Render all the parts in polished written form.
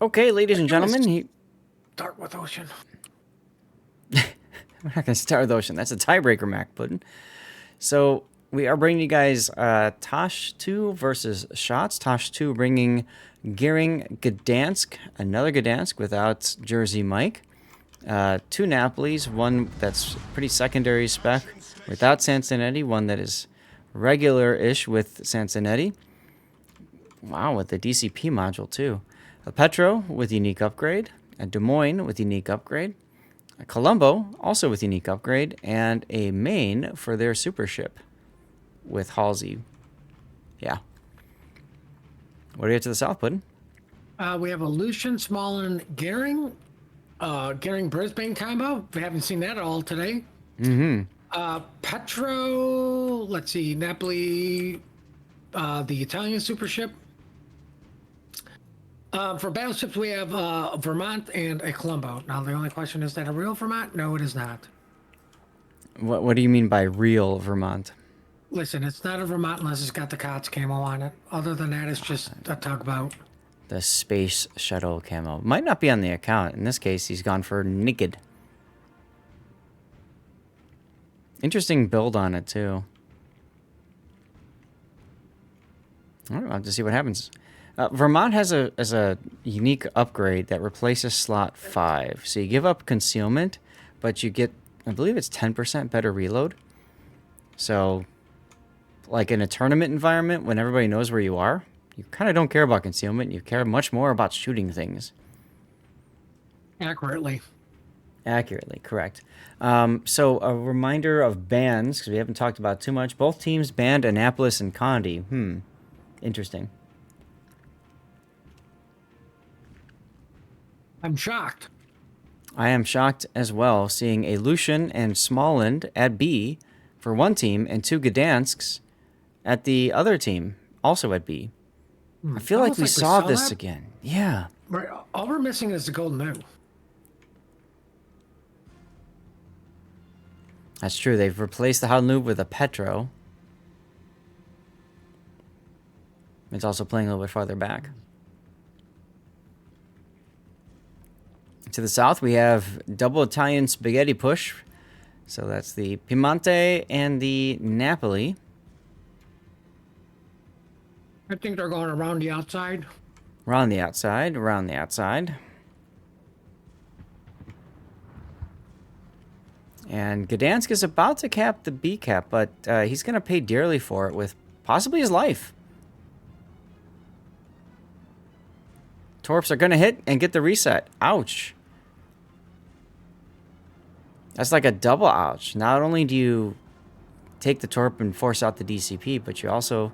Okay, ladies and gentlemen, Start with Ocean. we're not going to start with Ocean. That's a tiebreaker, Mac Puddin. So we are bringing you guys TASHII versus Shots. TASHII bringing Gering Gdansk, another Gdansk without Jersey Mike. Two Napolis, one that's pretty secondary spec without Sansonetti, one that is regular-ish with Sansonetti. Wow, with the DCP module too. A Petro with unique upgrade, a Des Moines with unique upgrade, a Colombo also with unique upgrade, and a Maine for their super ship with Halsey. Yeah. What do you get to the south, Puddin? We have a Lucian, Smallin, Gering. Gering Brisbane combo. We haven't seen that at all today. Petro, let's see, Napoli, the Italian super ship. For battleships, we have Vermont and a Colombo. Now, the only question is that a real Vermont? No, it is not. What do you mean by real Vermont? Listen, it's not a Vermont unless it's got the COTS camo on it. Other than that, it's just a tugboat. The space shuttle camo. Might not be on the account. In this case, he's gone for naked. Interesting build on it, too. All right, we'll have to see what happens. Vermont has a unique upgrade that replaces slot 5. So you give up concealment, but you get, I believe it's 10% better reload. So, like in a tournament environment, when everybody knows where you are, you kind of don't care about concealment. You care much more about shooting things. Accurately. Accurately, correct. So a reminder of bans, because we haven't talked about too much. Both teams banned Annapolis and Condi. Interesting. I'm shocked. I am shocked as well, seeing a Lucian and Smallland at B for one team and two Gdansks at the other team, also at B. I feel like we saw this that again. Yeah. All we're missing is the golden move. That's true. They've replaced the Hadloob with a Petro. It's also playing a little bit farther back. To the south, we have double Italian spaghetti push. So that's the Piemonte and the Napoli. I think they're going around the outside. Around the outside, around the outside. And Gdansk is about to cap the B cap, but he's going to pay dearly for it with possibly his life. Torps are going to hit and get the reset. Ouch. That's like a double ouch. Not only do you take the torp and force out the DCP, but you also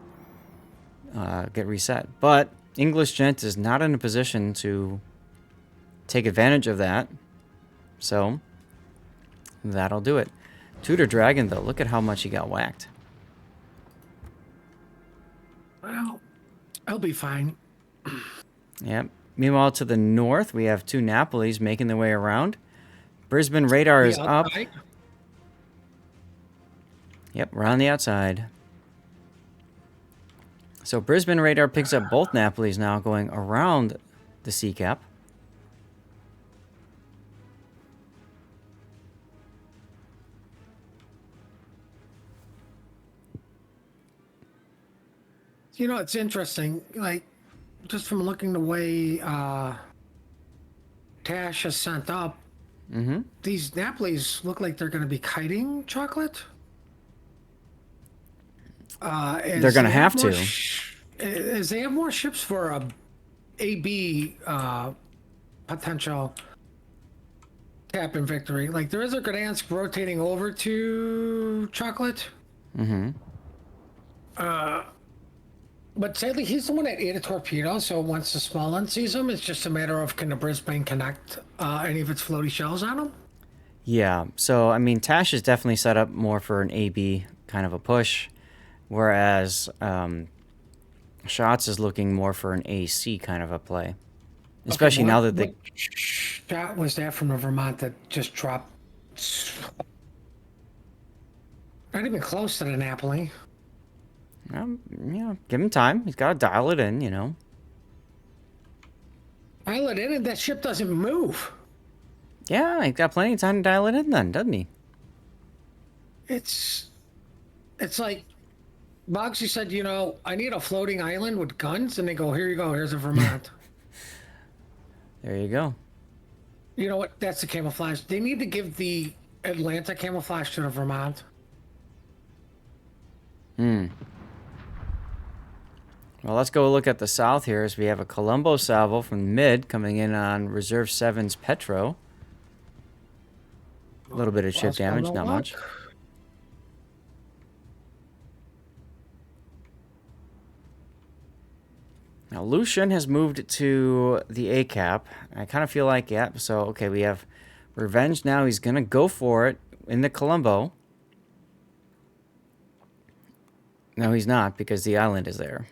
get reset. But English Gent is not in a position to take advantage of that. So that'll do it. Tudor Dragon, though, look at how much he got whacked. Well, I'll be fine. Yep. Meanwhile, to the north, we have two Napolis making their way around. Brisbane radar is up. Yep, we're on the outside. So Brisbane radar picks up both Napolis now, going around the C cap. You know, it's interesting. Like, just from looking the way Tash has sent up, these Napolis look like they're going to be kiting chocolate. They're going to have to. As they have more ships for a AB potential tap and victory. Like, there is a Gdansk rotating over to chocolate. But sadly, he's the one that ate a torpedo, so once the small one sees him, it's just a matter of can the Brisbane connect any of its floaty shells on him? Yeah, so, I mean, Tash is definitely set up more for an AB kind of a push, whereas Shots is looking more for an AC kind of a play. Especially now that the... What shot was that from a Vermont that just dropped? Not even close to the Napoli. Give him time. He's got to dial it in, you know. Dial it in and that ship doesn't move. Yeah, he's got plenty of time to dial it in then, doesn't he? It's like Boxy said, I need a floating island with guns, and they go, here you go, here's a Vermont. There you go. You know what? That's the camouflage. They need to give the Atlanta camouflage to the Vermont. Well, let's go look at the south here as we have a Colombo salvo from mid coming in on Reserve 7's Petro. A little bit of ship damage, not much. Now, Lucian has moved to the A cap. I kind of feel like, yeah, so, okay, we have Revenge now. He's going to go for it in the Colombo. No, he's not, because the island is there.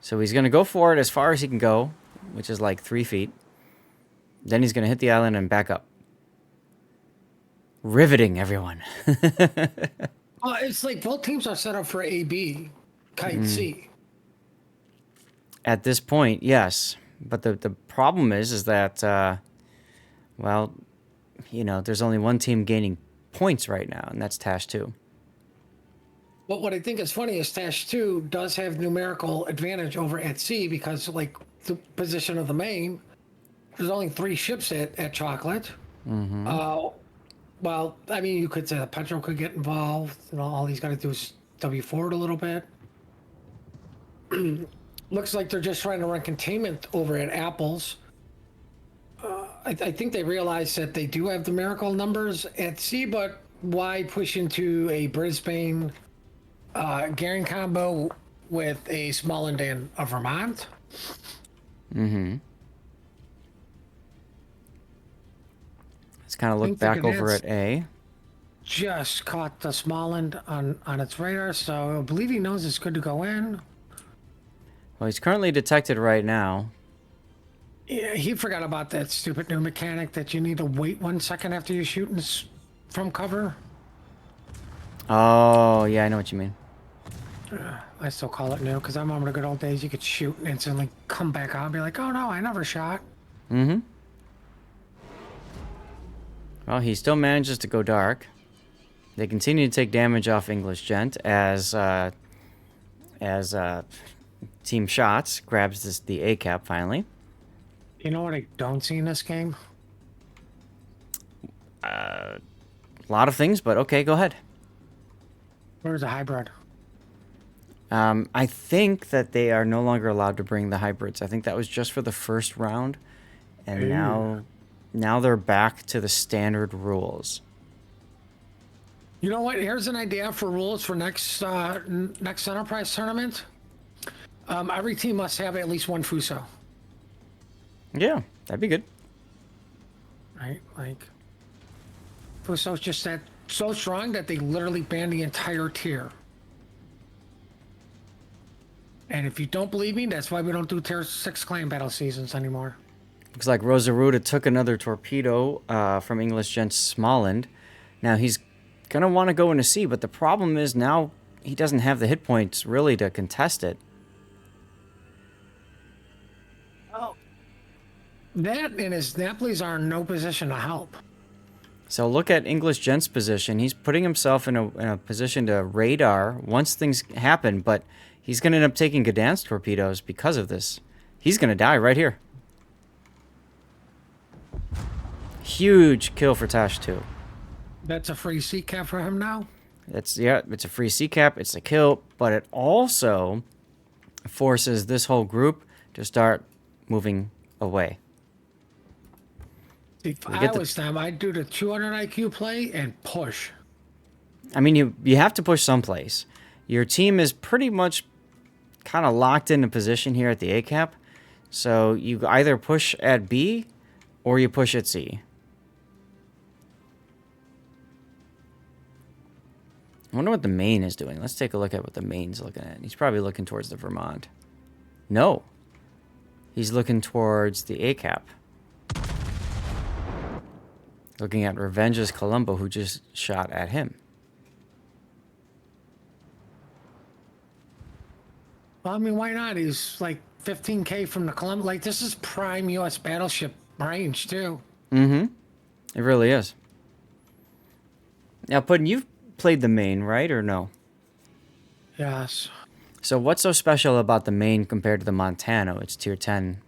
So he's going to go for it as far as he can go, which is like 3 feet. Then he's going to hit the island and back up. Riveting, everyone. It's like both teams are set up for AB, Kite C. At this point, yes. But the problem is that, well, there's only one team gaining points right now, and that's TASHII. But what I think is funny is TASHII does have numerical advantage over at C because, like, the position of the main, there's only 3 ships at Chocolate. Well, I mean, you could say the Petro could get involved. All he's got to do is W forward a little bit. Looks like they're just trying to run containment over at Apples. I think they realize that they do have the miracle numbers at C, but why push into a Brisbane Garing combo with a Smalland and a Vermont? Let's kind of look back over at A. Just caught the Smalland on its radar, so I believe he knows it's good to go in. Well, he's currently detected right now. Yeah, he forgot about that stupid new mechanic that you need to wait 1 second after you shoot from cover. Oh, yeah, I know what you mean. I still call it new because I remember the good old days you could shoot and instantly come back out and be like, oh no, I never shot. Well, he still manages to go dark. They continue to take damage off English Gent as Team Shots grabs the A cap finally. You know what I don't see in this game? A lot of things, but okay, go ahead. Where's the hybrid? I think that they are no longer allowed to bring the hybrids. I think that was just for the first round, and now they're back to the standard rules. You know what? Here's an idea for rules for next Enterprise tournament. Every team must have at least 1 Fuso. Yeah, that'd be good. Right? Like, Fuso's just so strong that they literally ban the entire tier. And if you don't believe me, that's why we don't do Tier 6 clan battle seasons anymore. Looks like Rosaruda took another torpedo from English Gent Smalland. Now he's going to want to go into C, but the problem is now he doesn't have the hit points really to contest it. Oh. That and his Napoli's are in no position to help. So look at English Gent's position. He's putting himself in a position to radar once things happen, but he's going to end up taking Gdansk torpedoes because of this. He's going to die right here. Huge kill for TASHII. That's a free C cap for him now? It's a free C cap, it's a kill, but it also forces this whole group to start moving away. If I was them, I'd do the 200 IQ play and push. I mean, you have to push someplace. Your team is pretty much kind of locked into position here at the A cap, so you either push at B or you push at C. I wonder what the main is doing. Let's take a look at what the main's looking at. He's probably looking towards the Vermont. No. He's looking towards the A cap. Looking at Revenge's Colombo, who just shot at him. Well, I mean, why not? He's like 15K from the Columbia. Like, this is prime U.S. battleship range, too. Mm-hmm. It really is. Now, Puddin', you've played the main, right, or no? Yes. So what's so special about the main compared to the Montano? It's tier 10.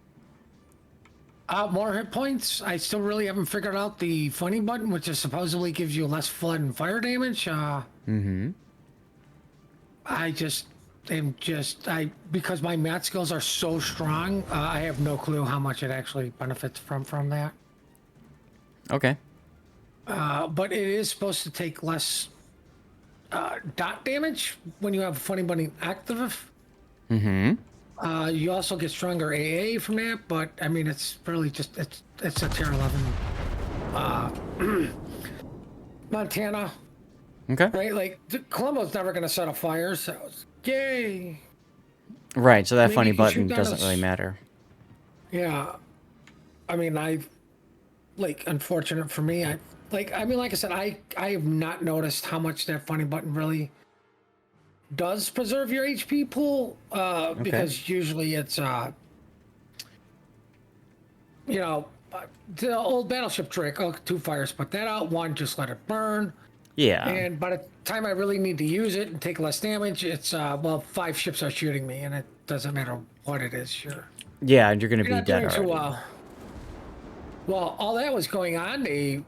More hit points. I still really haven't figured out the funny button, which is supposedly gives you less flood and fire damage. Mm-hmm. I just am because my math skills are so strong. I have no clue how much it actually benefits from that. Okay. But it is supposed to take less dot damage when you have funny button active. Mm-hmm. You also get stronger AA from that, but I mean it's really just it's a tier 11 Montana, Okay. right? Like Columbo's never gonna set a fire, so yay. Right, so that Maybe funny you can shoot button down doesn't really matter. Yeah, I mean unfortunate for me. Like I said, I have not noticed how much that funny button really does preserve your HP pool. Because usually it's you know, the old battleship trick. Oh, 2 fires, put that out. 1, just let it burn. Yeah. And by the time I really need to use it and take less damage, it's well, 5 ships are shooting me, and it doesn't matter what it is. Yeah, and you're going to You're be not dead doing too already. well. Well, all that was going on. They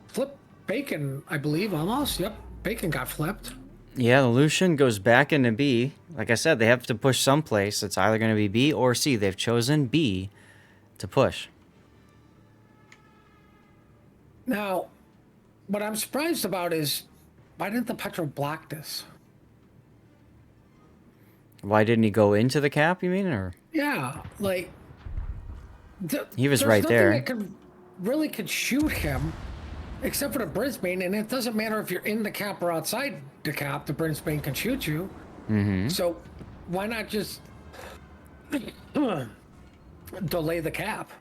flipped Bacon, I believe, almost. Yep, Bacon got flipped. Yeah, the Lucian goes back into B. Like I said, they have to push someplace. It's either going to be B or C. They've chosen B to push. Now, what I'm surprised about is why didn't the Petro block this? Why didn't he go into the cap, you mean? Or Yeah, like he was there's right nothing there. that could shoot him except for the Brisbane, and it doesn't matter if you're in the cap or outside the cap. The Brisbane can shoot you. Mm-hmm. So why not just delay the cap?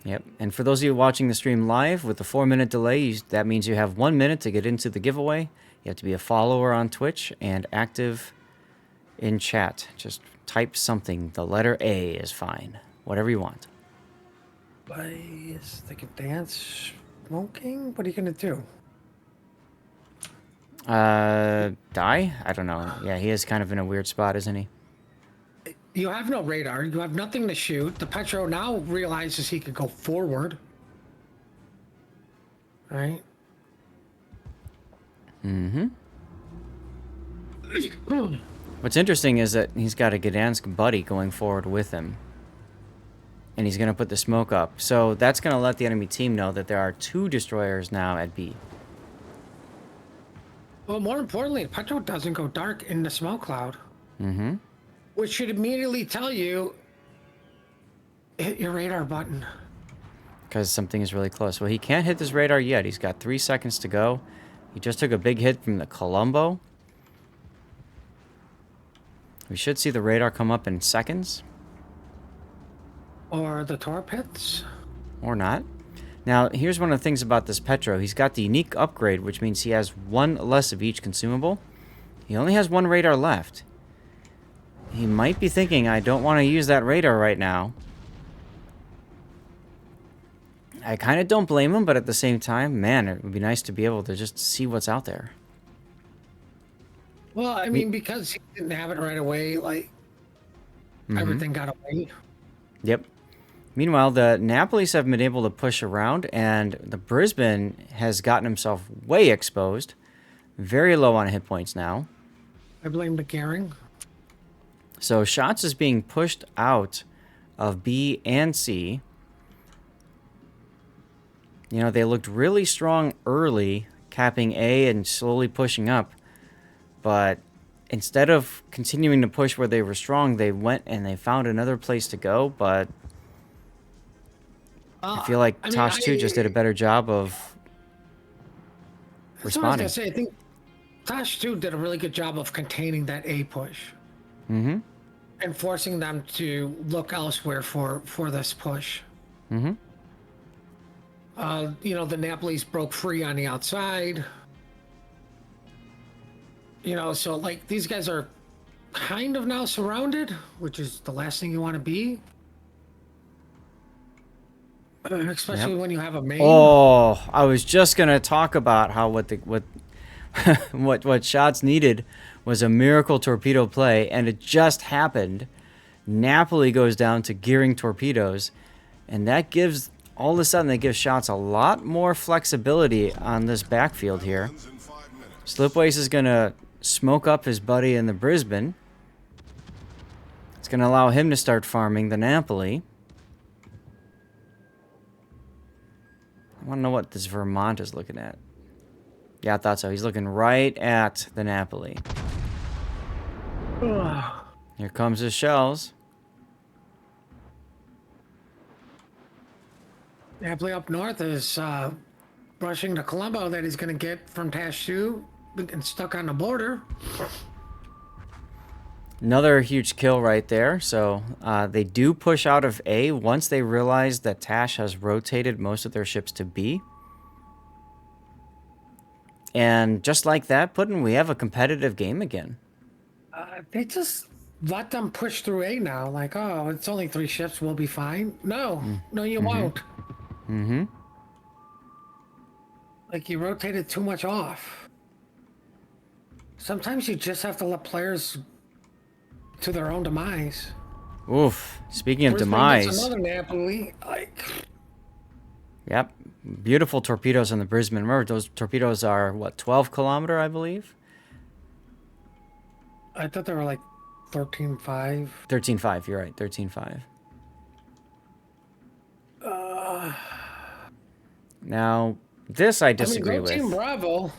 Yep. And for those of you watching the stream live, with the 4-minute delay, that means you have 1 minute to get into the giveaway. You have to be a follower on Twitch and active in chat. Just type something. The letter A is fine. Whatever you want. Is they can dance smoking? What are you gonna do? Die? I don't know. Yeah, he is kind of in a weird spot, isn't he? You have no radar. You have nothing to shoot. The Petro now realizes he could go forward. Right? Mm-hmm. What's interesting is that he's got a Gdansk buddy going forward with him. And he's going to put the smoke up. So that's going to let the enemy team know that there are 2 destroyers now at B. Well, more importantly, Petro doesn't go dark in the smoke cloud. Mm-hmm. Which should immediately tell you, hit your radar button. Because something is really close. Well, he can't hit this radar yet. He's got 3 seconds to go. He just took a big hit from the Colombo. We should see the radar come up in seconds. Or the torpedoes. Or not. Now, here's one of the things about this Petro. He's got the unique upgrade, which means he has 1 less of each consumable. He only has 1 radar left. He might be thinking, I don't want to use that radar right now. I kind of don't blame him, but at the same time, man, it would be nice to be able to just see what's out there. Well, I mean, because he didn't have it right away, like, everything got away. Yep. Meanwhile, the Napolis have been able to push around, and the Brisbane has gotten himself way exposed. Very low on hit points now. I blame the Gehring. So Shots is being pushed out of B and C. You know, they looked really strong early, capping A and slowly pushing up. But instead of continuing to push where they were strong, they went and they found another place to go. But I feel like TASHII just did a better job of responding. That's what I was gonna say. I think TASHII did a really good job of containing that A push. Mm-hmm. And forcing them to look elsewhere for this push. Mm-hmm. You know, the Napolis broke free on the outside. You know, so like these guys are kind of now surrounded, which is the last thing you want to be. Especially Yep. when you have a main. Oh, I was just gonna talk about how what what shots needed was a miracle torpedo play, and it just happened. Napoli goes down to gearing torpedoes, and that gives all of a sudden that gives shots a lot more flexibility on this backfield here. Slipways is gonna smoke up his buddy in the Brisbane. It's gonna allow him to start farming the Napoli. I want to know what this Vermont is looking at. Yeah, I thought so. He's looking right at the Napoli. Ugh. Here comes his shells. Napoli up north is rushing to Colombo that he's going to get from TASHII and stuck on the border. Another huge kill right there. So they do push out of A once they realize that Tash has rotated most of their ships to B. And just like that, Puddin', we have a competitive game again. They just let them push through A now. Like, oh, it's only 3 ships. We'll be fine. No, no, you won't. Mm-hmm. Like, you rotated too much off. Sometimes you just have to let players to their own demise. Oof. Speaking of Brisbane demise. gets another Napoli. Like, Yep. Beautiful torpedoes on the Brisbane. Remember, those torpedoes are, what, 12-kilometer, I believe? I thought they were like 13.5. 13.5, you're right. 13.5. Now, this I disagree go with. Team Bravo.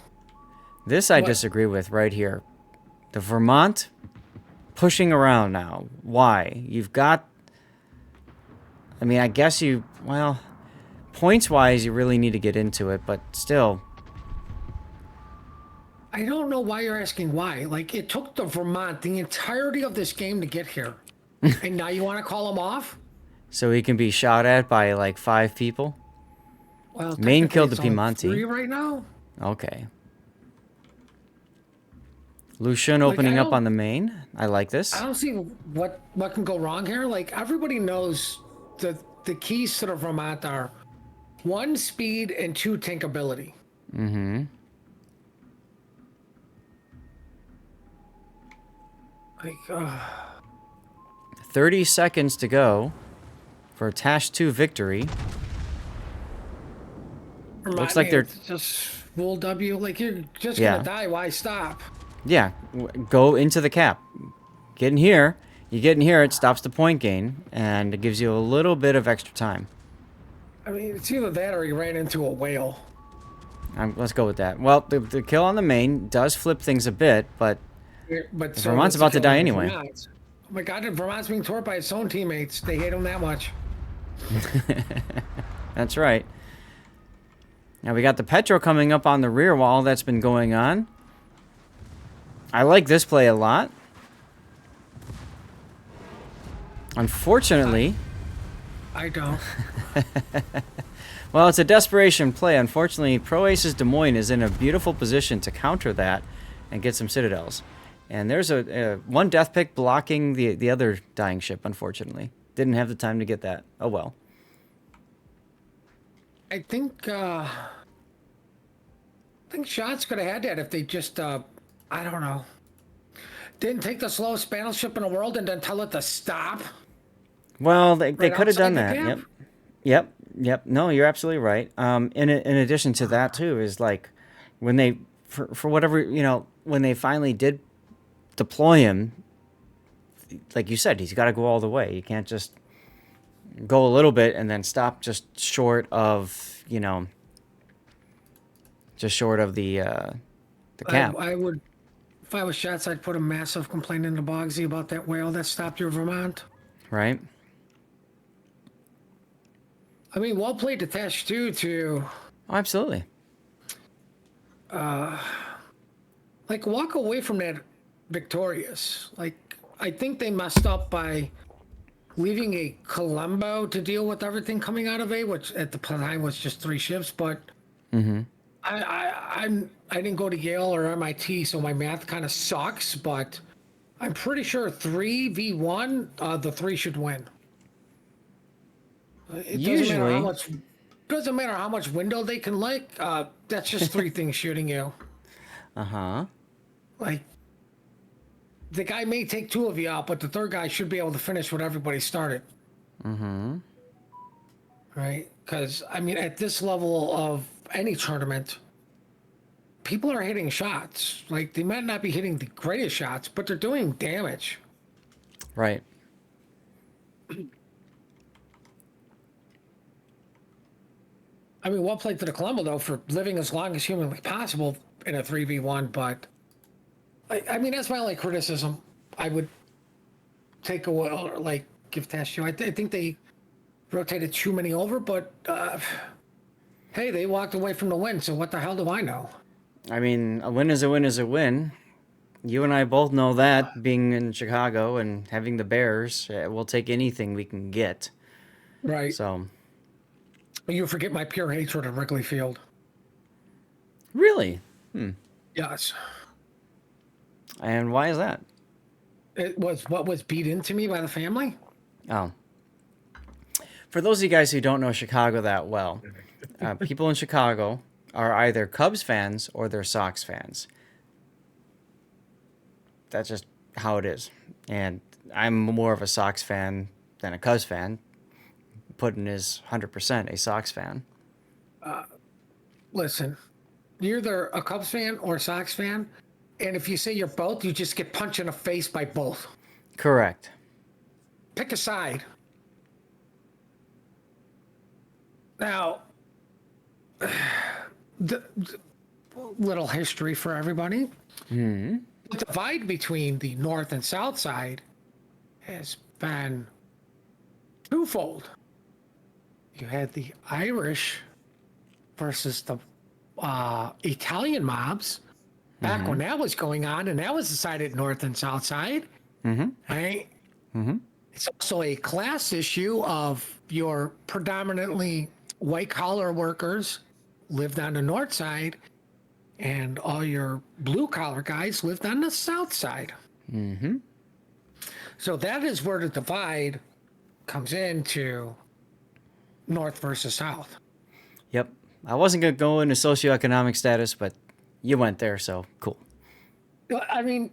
This I What? disagree with right here. The Vermont pushing around now. Why? You've got... I mean, I guess you... Well, points-wise, you really need to get into it, but still... I don't know why you're asking why. Like, it took the Vermont the entirety of this game to get here. And now you want to call them off? So he can be shot at by, like, 5 people? Well, Main technically killed the it's only Piemonte. 3 right now. Okay. Lucian Like, opening up on the main. I like this. I don't see what can go wrong here. Like, everybody knows the keys to the Vermont are 1, speed, and 2, tankability. Mm-hmm. Like, 30 seconds to go for a TASHII victory. Looks like they're... it's just full W. Like, you're just Yeah. gonna die. Why stop? Yeah, go into the cap. Get in here. You get in here, it stops the point gain, and it gives you a little bit of extra time. I mean, it's either that or he ran into a whale. Let's go with that. Well, the kill on the main does flip things a bit, but But Vermont's does about to the die kill anyway. Vermont. Oh my God, Vermont's being torn by its own teammates. They hate him that much. That's right. Now we got the Petro coming up on the rear wall that's been going on. I like this play a lot. Unfortunately... I don't. Well, it's a desperation play. Unfortunately, Pro Aces Des Moines is in a beautiful position to counter that and get some citadels. And there's a one death pick blocking the other dying ship, unfortunately. Didn't have the time to get that. Oh, well. I think Shots could have had that if they just, I don't know, didn't take the slowest battleship in the world and then tell it to stop. Well, they Right could have done outside that. the camp? Yep. No, you're absolutely right. In addition to that, too, is like when they, for whatever, when they finally did deploy him, like you said, he's got to go all the way. You can't just go a little bit and then stop just short of, just short of the cap. I would, if I was Shots, I'd put a massive complaint into Bogsy about that whale that stopped your Vermont. Right? I mean, well played to TASHII to, Oh, absolutely. like, walk away from that victorious. Like, I think they messed up by leaving a Colombo to deal with everything coming out of A, which at the time was just 3 ships. But I didn't go to Yale or MIT, so my math kind of sucks. But I'm pretty sure 3v1, the three should win. It Usually. doesn't matter how much window they can lick. That's just three things shooting you. Uh-huh. Like the guy may take two of you out, but the third guy should be able to finish what everybody started. Mm-hmm. Right? Because I mean, at this level of any tournament, people are hitting shots. Like they might not be hitting the greatest shots, but they're doing damage. Right. I mean, well played to the Colombo though for living as long as humanly possible in a 3v1. But I mean, that's my only criticism. I would take away, or like, give TASHII. I think they rotated too many over, but hey, they walked away from the win. So what the hell do I know? I mean, a win is a win is a win. You and I both know that, being in Chicago and having the Bears, we'll take anything we can get. Right. So, You forget my pure hatred of Wrigley Field. really? Yes. And why is that? It was what was beat into me by the family. Oh. For those of you guys who don't know Chicago that well, people in Chicago are either Cubs fans or they're Sox fans. That's just how it is. And I'm more of a Sox fan than a Cubs fan. Puddin is 100% a Sox fan. Listen, you're either a Cubs fan or a Sox fan, and if you say you're both, you just get punched in the face by both. Correct. Pick a side. Now, the little history for everybody. The divide between the north and south side has been twofold. You had the Irish versus the Italian mobs back when that was going on, and that was decided north and south side. Right? It's also a class issue of your predominantly white collar workers lived on the north side, and all your blue collar guys lived on the south side. So that is where the divide comes into north versus south. Yep. I wasn't going to go into socioeconomic status, but you went there, so cool. I mean,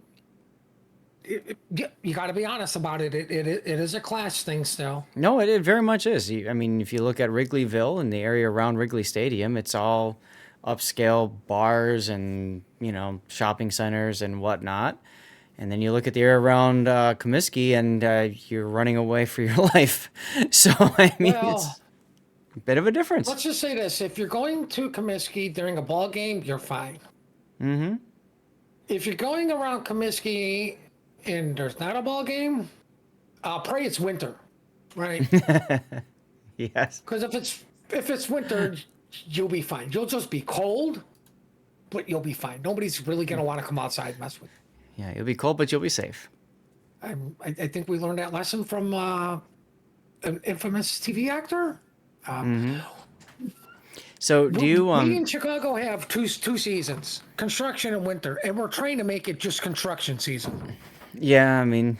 you got to be honest about it. It is a class thing still. No, it very much is. I mean, if you look at Wrigleyville and the area around Wrigley Stadium, it's all upscale bars and, shopping centers and whatnot. And then you look at the area around Comiskey and you're running away for your life. So, I mean, it's a bit of a difference. Let's just say this. If you're going to Comiskey during a ball game, you're fine. If you're going around Comiskey and there's not a ball game, pray it's winter, right? Yes. Because if it's winter, you'll be fine. You'll just be cold, but you'll be fine. Nobody's really gonna want to come outside and mess with you. Yeah, you'll be cold, but you'll be safe. I think we learned that lesson from an infamous TV actor. So do you We in Chicago have two seasons, construction and winter, and we're trying to make it just construction season. Yeah, I mean,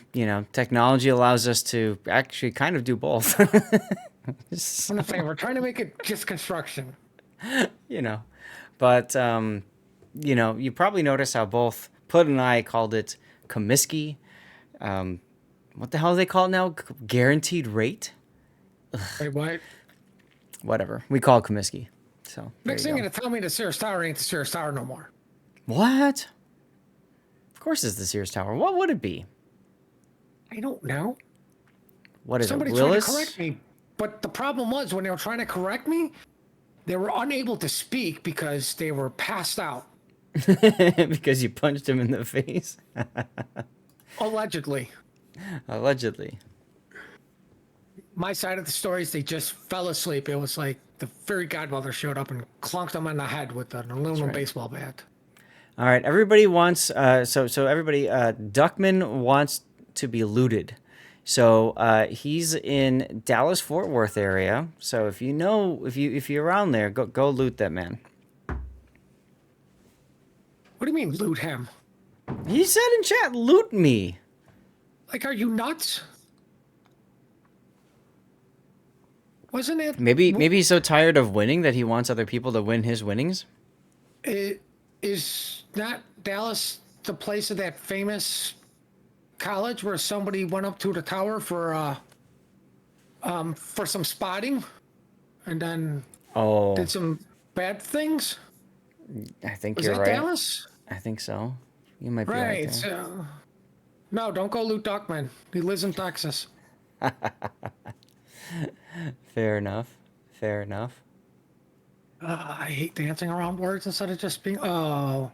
technology allows us to actually kind of do both. I'm not saying we're trying to make it just construction. But you probably notice how both Put and I called it Comiskey. What the hell do they call it now? Guaranteed rate? Wait, what? Whatever. We call it Comiskey. So Next thing you're gonna tell me the Sears Tower ain't the Sears Tower no more. What? Of course it's the Sears Tower. What would it be? I don't know. What is Somebody it, tried to Willis? correct me, but the problem was when they were trying to correct me, they were unable to speak because they were passed out. Because you punched him in the face? Allegedly. Allegedly. My side of the story is they just fell asleep. It was like the fairy godmother showed up and clunked them on the head with an aluminum baseball bat. All right, everybody wants Duckman wants to be looted. So he's in Dallas Fort Worth area. So if you're around there, go loot that man. What do you mean loot him? He said in chat, loot me. Like, are you nuts? Wasn't it? Maybe he's so tired of winning that he wants other people to win his winnings. It is not Dallas the place of that famous college where somebody went up to the tower for some spotting and then Oh, did some bad things? I think Was you're that right. Dallas? I think so. You might be right Right. there. So, no, don't go Luke Duckman. He lives in Texas. Fair enough. Fair enough. I hate dancing around words instead of just being. Oh.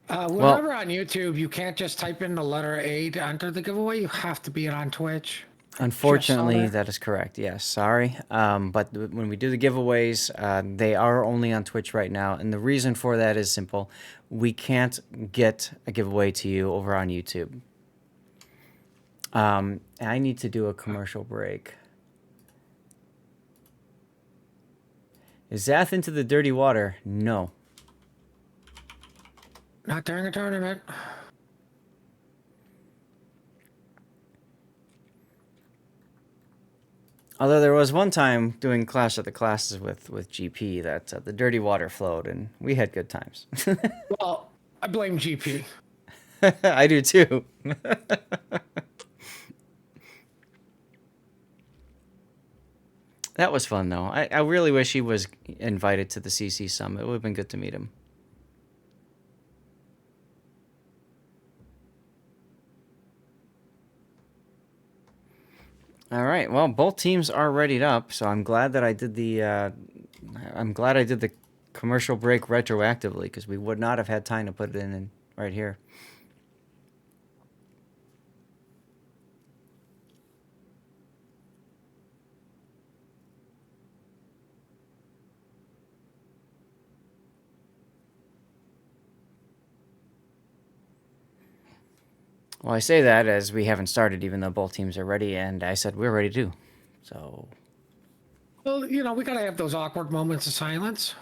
Well, Whenever on YouTube, you can't just type in the letter A to enter the giveaway. You have to be it on Twitch. I just saw unfortunately, that. that is correct. Yes, sorry. But when we do the giveaways, they are only on Twitch right now, and the reason for that is simple: we can't get a giveaway to you over on YouTube. I need to do a commercial break. Is Zath into the dirty water? No. Not during a tournament. Although there was one time doing Clash of the Classes with GP that the dirty water flowed, and we had good times. Well, I blame GP. I do too. That was fun, though. I really wish he was invited to the CC Summit. It would have been good to meet him. All right. Well, both teams are readied up, so I'm glad that I did the. I'm glad I did the commercial break retroactively because we would not have had time to put it in right here. Well, I say that as we haven't started, even though both teams are ready, and I said we're ready too. So, Well, we gotta have those awkward moments of silence.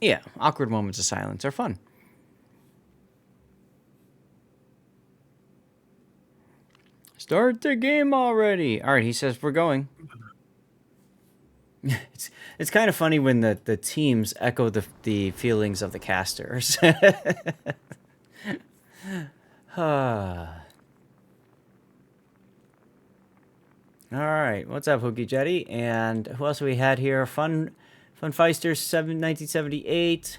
yeah, awkward moments of silence are fun. Start the game already. All right, he says we're going. It's kind of funny when the teams echo the feelings of the casters. All right, what's up, Hookie Jetty? And who else we had here? Fun Feisters 1978,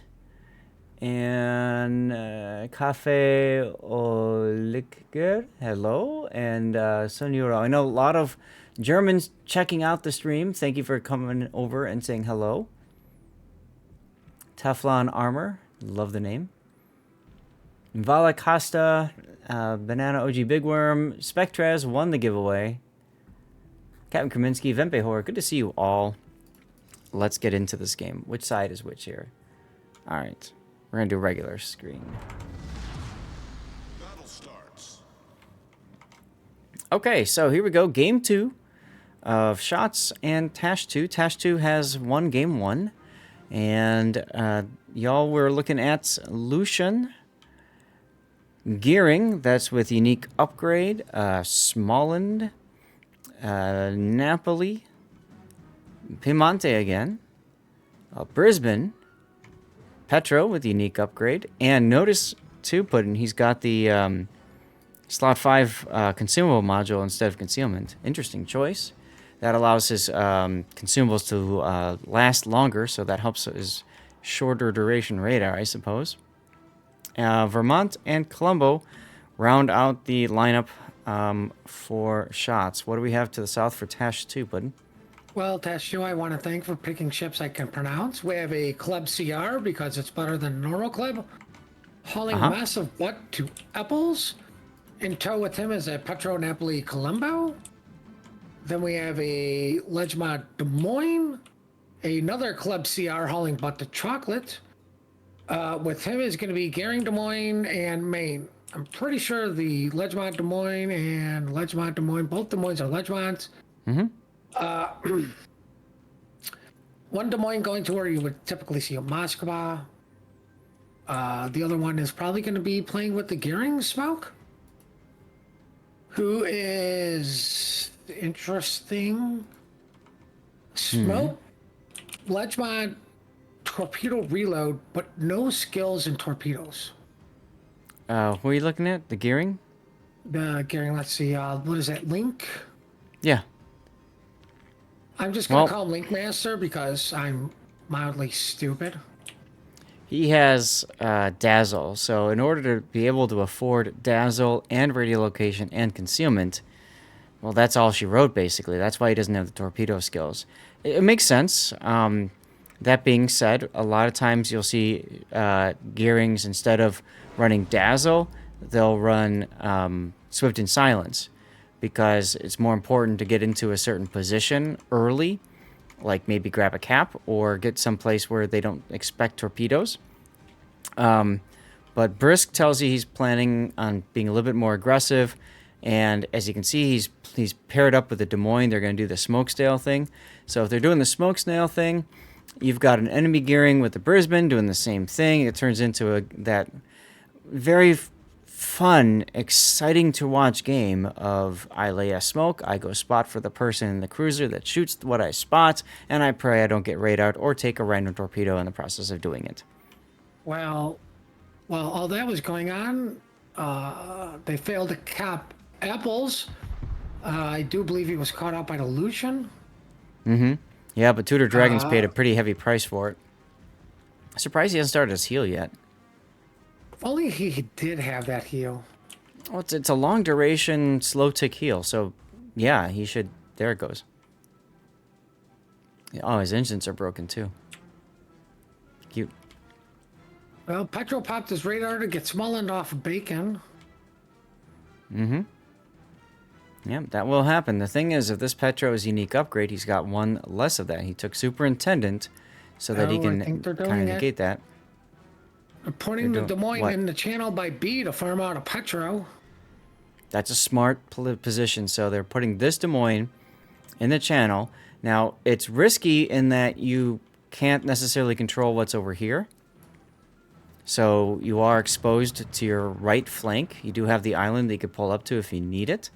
and Cafe Olikger. Hello, and Sonuro. I know a lot of Germans checking out the stream. Thank you for coming over and saying hello. Teflon Armor, love the name. Vala Costa, Banana OG Bigworm, Spectrez won the giveaway. Captain Kaminsky, Vempe Horror, good to see you all. Let's get into this game. Which side is which here? All right, we're gonna do regular screen. Battle starts. Okay, so here we go. Game 2 of Shots and TASHII. TASHII has won game 1. And y'all were looking at Lucian, Gearing, that's with unique upgrade, Smolland, Napoli, Piemonte again, Brisbane, Petro with unique upgrade, and notice too, Puddin, he's got the slot 5 consumable module instead of concealment. Interesting choice. That allows his consumables to last longer, so that helps his shorter duration radar, I suppose. Vermont and Colombo round out the lineup for Shots. What do we have to the south for TASHII, Puddin? Well, TASHII, I want to thank for picking ships I can pronounce. We have a Club CR because it's better than normal Club. Hauling massive butt to Apples. In tow with him is a Petro Napoli Colombo. Then we have a Ledgemont Des Moines. Another Club CR hauling butt to Chocolate. With him is going to be Gearing Des Moines and Maine. I'm pretty sure the Ledgemont Des Moines and Ledgemont Des Moines, both Des Moines are Ledgemonts. One Des Moines going to where you would typically see a Moskva. The other one is probably going to be playing with the Gearing smoke. Who is interesting? Hmm. Smoke, Ledgemont, torpedo reload, but no skills in torpedoes. Who are you looking at? The gearing? Gary, let's see. What is that? Link? Yeah. I'm just gonna Well, call him Link Master because I'm mildly stupid. he has Dazzle, so in order to be able to afford Dazzle and radiolocation and concealment, well, that's all she wrote, basically. That's why he doesn't have the torpedo skills. It makes sense. That being said, a lot of times you'll see gearings, instead of running Dazzle, they'll run Swift and Silence because it's more important to get into a certain position early, like maybe grab a cap or get someplace where they don't expect torpedoes. But Brisk tells you he's planning on being a little bit more aggressive, and as you can see, he's paired up with the Des Moines. They're going to do the smoke snail thing. So if they're doing the smoke snail thing, you've got an enemy gearing with the Brisbane doing the same thing. It turns into that very fun, exciting to watch game of I lay a smoke, I go spot for the person in the cruiser that shoots what I spot, and I pray I don't get radared or take a random torpedo in the process of doing it. Well, while all that was going on, they failed to cap Apples. I do believe he was caught out by the Lucian. Yeah, but Tudor Dragon's paid a pretty heavy price for it. Surprised he hasn't started his heal yet. If only he did have that heal. Well, it's a long duration, slow tick heal, so yeah, he should. There it goes. Oh, his engines are broken too. Cute. Well, Petro popped his radar to get Smolland off of Bacon. Yeah, that will happen. The thing is, if this Petro's unique upgrade, he's got one less of that. He took Superintendent so that he I can think they're kind doing of it. negate that. They're putting the doing Des Moines what? in the channel by B to farm out a Petro. That's a smart position. So they're putting this Des Moines in the channel. Now, it's risky in that you can't necessarily control what's over here. So you are exposed to your right flank. You do have the island that you could pull up to if you need it.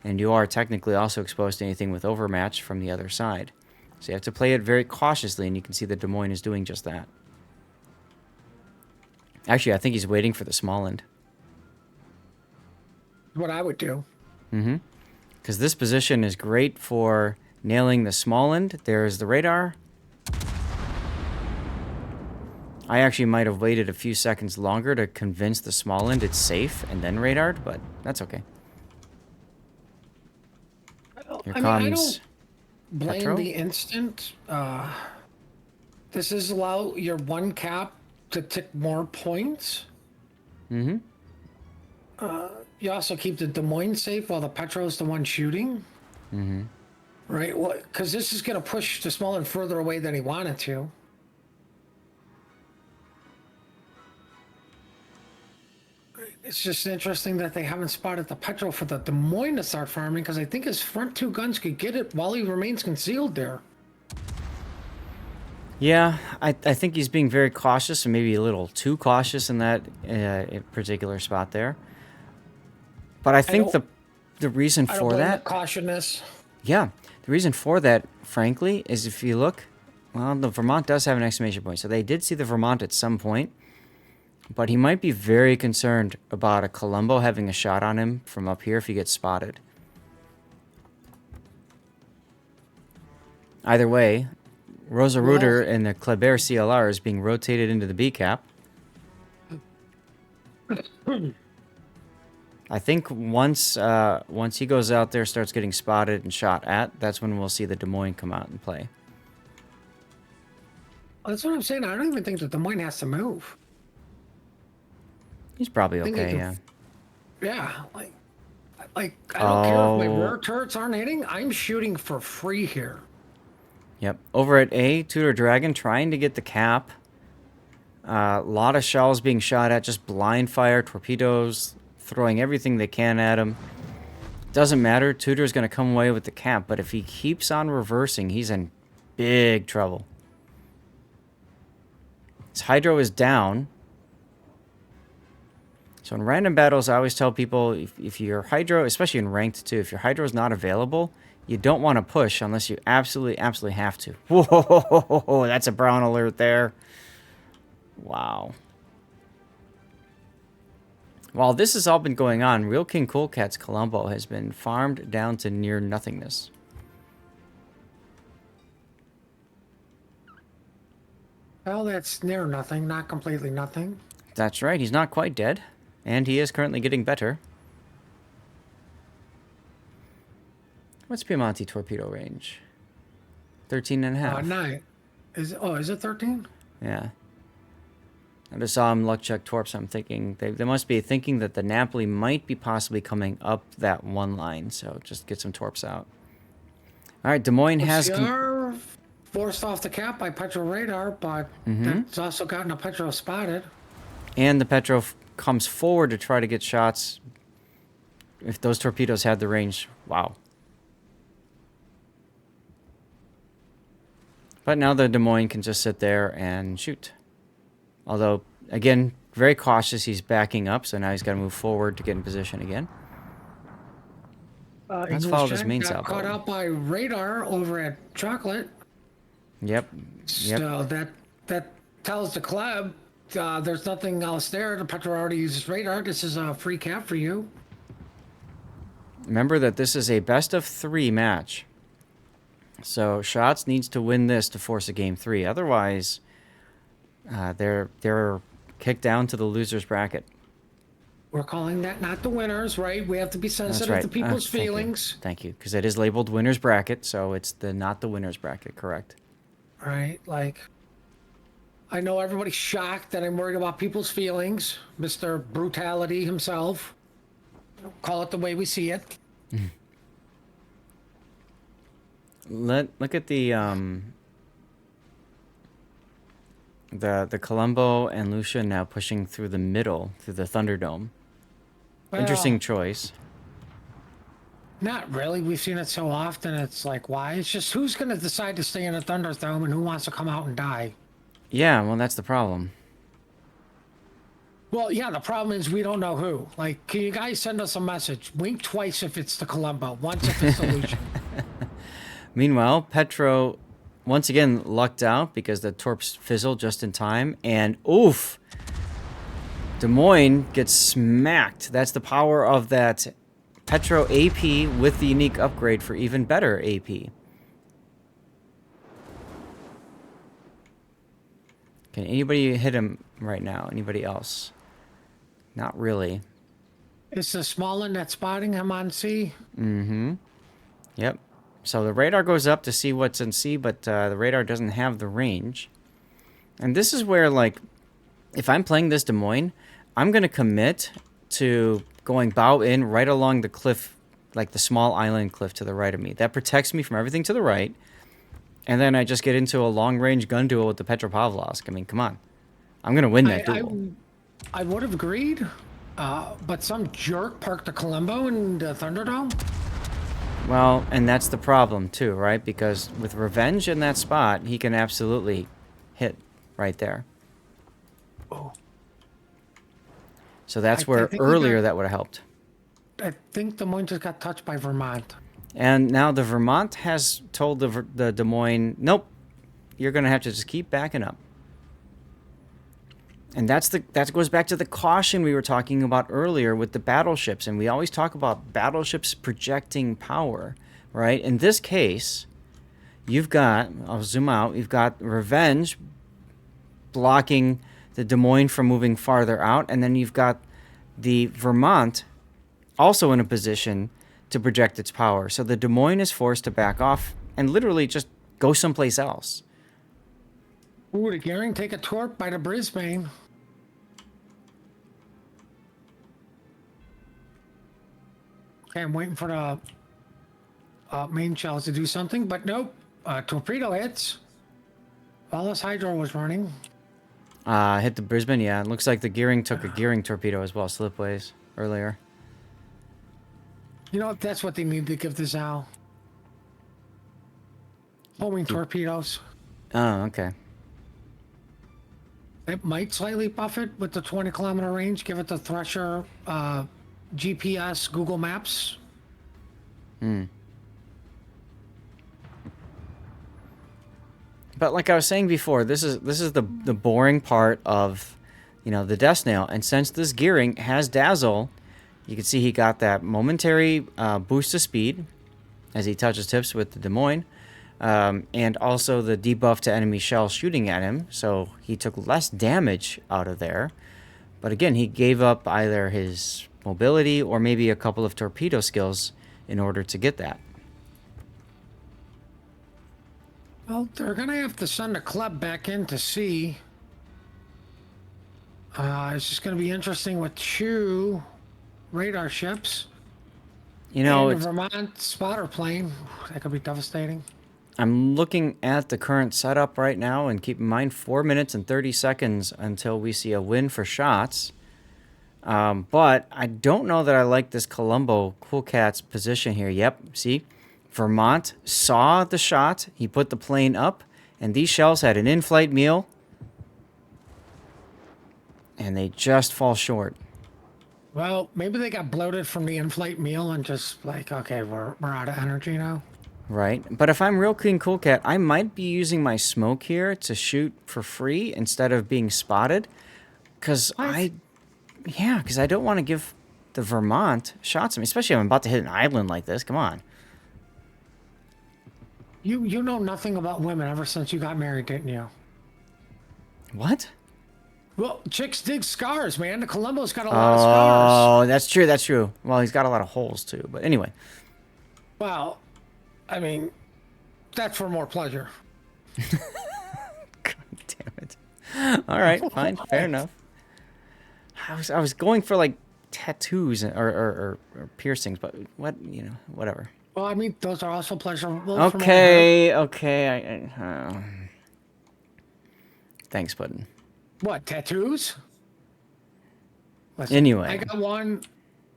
And you are technically also exposed to anything with overmatch from the other side. So you have to play it very cautiously, and you can see that Des Moines is doing just that. Actually, I think he's waiting for the Smallland. What I would do. Because this position is great for nailing the Smallland. There's the radar. I actually might have waited a few seconds longer to convince the Smallland it's safe and then radared, but that's okay. Here I comes don't blame Petro. the instant. This is allow your one cap to tick more points. You also keep the Des Moines safe while the Petro's the one shooting. Right? Well, because this is going to push the Smolland further away than he wanted to. It's just interesting that they haven't spotted the Petro for the Des Moines to start farming, because I think his front two guns could get it while he remains concealed there. Yeah, I think he's being very cautious, and maybe a little too cautious in that particular spot there. But I think the reason I don't for blame that, the cautiousness. yeah, the reason for that, frankly, is if you look, well, the Vermont does have an exclamation point, so they did see the Vermont at some point. But he might be very concerned about a Colombo having a shot on him from up here if he gets spotted. Either way, Rosa Ruder and the Kleber CLR is being rotated into the B cap. I think once he goes out there, starts getting spotted and shot at, that's when we'll see the Des Moines come out and play. That's what I'm saying. I don't even think that Des Moines has to move. He's probably think he okay, can- yeah. Yeah, like I don't care if my rear turrets aren't hitting. I'm shooting for free here. Yep. Over at A, Tudor Dragon trying to get the cap. A lot of shells being shot at, just blind fire, torpedoes, throwing everything they can at him. Doesn't matter, Tudor's going to come away with the cap, but if he keeps on reversing, he's in big trouble. His hydro is down. So in random battles, I always tell people if your hydro, especially in ranked too, if your hydro is not available, you don't want to push unless you absolutely, absolutely have to. Whoa, that's a brown alert there. Wow. While this has all been going on, Real King Cool Cat's Colombo has been farmed down to near nothingness. Well, that's near nothing, not completely nothing. That's right, he's not quite dead. And he is currently getting better. What's Piemonte torpedo range? 13 and a half. 9. Is it 13? Yeah. I just saw him luck check torps. I'm thinking they must be thinking that the Napoli might be possibly coming up that one line. So just get some torps out. All right, Des Moines has... You're forced off the cap by Petro radar, but it's also gotten a Petro spotted. And the Petro comes forward to try to get shots. If those torpedoes had the range, wow. But now the Des Moines can just sit there and shoot. Although, again, very cautious. He's backing up, so now he's got to move forward to get in position again. Let's follow this main got caught out by radar over at Chocolate. Yep. So that tells the club there's nothing else there. The Petro already uses radar. This is a free cap for you. Remember that this is a best-of-3 match. So Shots needs to win this to force a game 3. Otherwise, they're kicked down to the losers bracket. We're calling that not the winners, right? We have to be sensitive to people's feelings. Thank you, because it is labeled winners bracket, so it's not the winners bracket, correct? Right, like, I know everybody's shocked that I'm worried about people's feelings. Mr. Brutality himself. Call it the way we see it. Look at the Colombo and Lucia now pushing through the middle, through the Thunderdome. Well, interesting choice. Not really. We've seen it so often. It's like, why? It's just who's going to decide to stay in a Thunderdome and who wants to come out and die. Yeah, well, that's the problem. Well, yeah, the problem is we don't know who. Like, can you guys send us a message? Wink twice if it's the Colombo, once if it's the Lucian. Meanwhile, Petro once again lucked out because the torps fizzled just in time, and oof! Des Moines gets smacked. That's the power of that Petro AP with the unique upgrade for even better AP. Can anybody hit him right now? Anybody else? Not really. Is the small one that's spotting him on C? Mm-hmm. Yep. So the radar goes up to see what's in C, but the radar doesn't have the range. And this is where, like, if I'm playing this Des Moines, I'm going to commit to going bow in right along the cliff, like the small island cliff to the right of me. That protects me from everything to the right. And then I just get into a long-range gun duel with the Petropavlovsk. I mean, come on. I'm going to win that duel. I would have agreed, but some jerk parked the Colombo in the Thunderdome. Well, and that's the problem, too, right? Because with Revenge in that spot, he can absolutely hit right there. Oh. So that's where earlier that would have helped. I think Des Moines just got touched by Vermont. And now the Vermont has told the Des Moines, nope, you're going to have to just keep backing up. And that goes back to the caution we were talking about earlier with the battleships. And we always talk about battleships projecting power, right? In this case, you've got, I'll zoom out, you've got Revenge blocking the Des Moines from moving farther out. And then you've got the Vermont also in a position to project its power. So the Des Moines is forced to back off and literally just go someplace else. Ooh, the Gearing take a torp by the Brisbane. Okay, I'm waiting for the main shells to do something, but nope. Torpedo hits. While this Hydro was running. Hit the Brisbane, yeah. It looks like the Gearing took a Gearing torpedo as well, slipways, earlier. You know, that's what they need to give this out. Homing torpedoes. Oh, okay. It might slightly buff it with the 20-kilometer range. Give it the Thresher GPS Google Maps. But like I was saying before, this is the boring part of, the Death Snail. And since this gearing has Dazzle, you can see he got that momentary boost of speed as he touches tips with the Des Moines. And also the debuff to enemy shells shooting at him, so he took less damage out of there. But again, he gave up either his mobility or maybe a couple of torpedo skills in order to get that. Well, they're gonna have to send a club back in to see. It's just gonna be interesting with 2 radar ships. You know, And a Vermont spotter plane. That could be devastating. I'm looking at the current setup right now, and keep in mind 4 minutes and 30 seconds until we see a win for shots. But I don't know that I like this Colombo Cool Cat's position here. Yep, see? Vermont saw the shot. He put the plane up, and these shells had an in-flight meal. And they just fall short. Well, maybe they got bloated from the in-flight meal and just like, okay, we're out of energy now. Right, but if I'm Real King Cool Cat, I might be using my smoke here to shoot for free instead of being spotted. Because I don't want to give the Vermont shots at me, especially if I'm about to hit an island like this. Come on. You know nothing about women ever since you got married, didn't you? What? Well, chicks dig scars, man. The Columbo's got a lot of scars. Oh, that's true, that's true. Well, he's got a lot of holes, too. But anyway. Well, I mean, that's for more pleasure. God damn it. All right, fine, fair enough. I was going for, like, tattoos or piercings, but whatever. Well, I mean, those are also pleasurable. Okay. Thanks, Puddin'. What, tattoos? Listen, Anyway. I got one,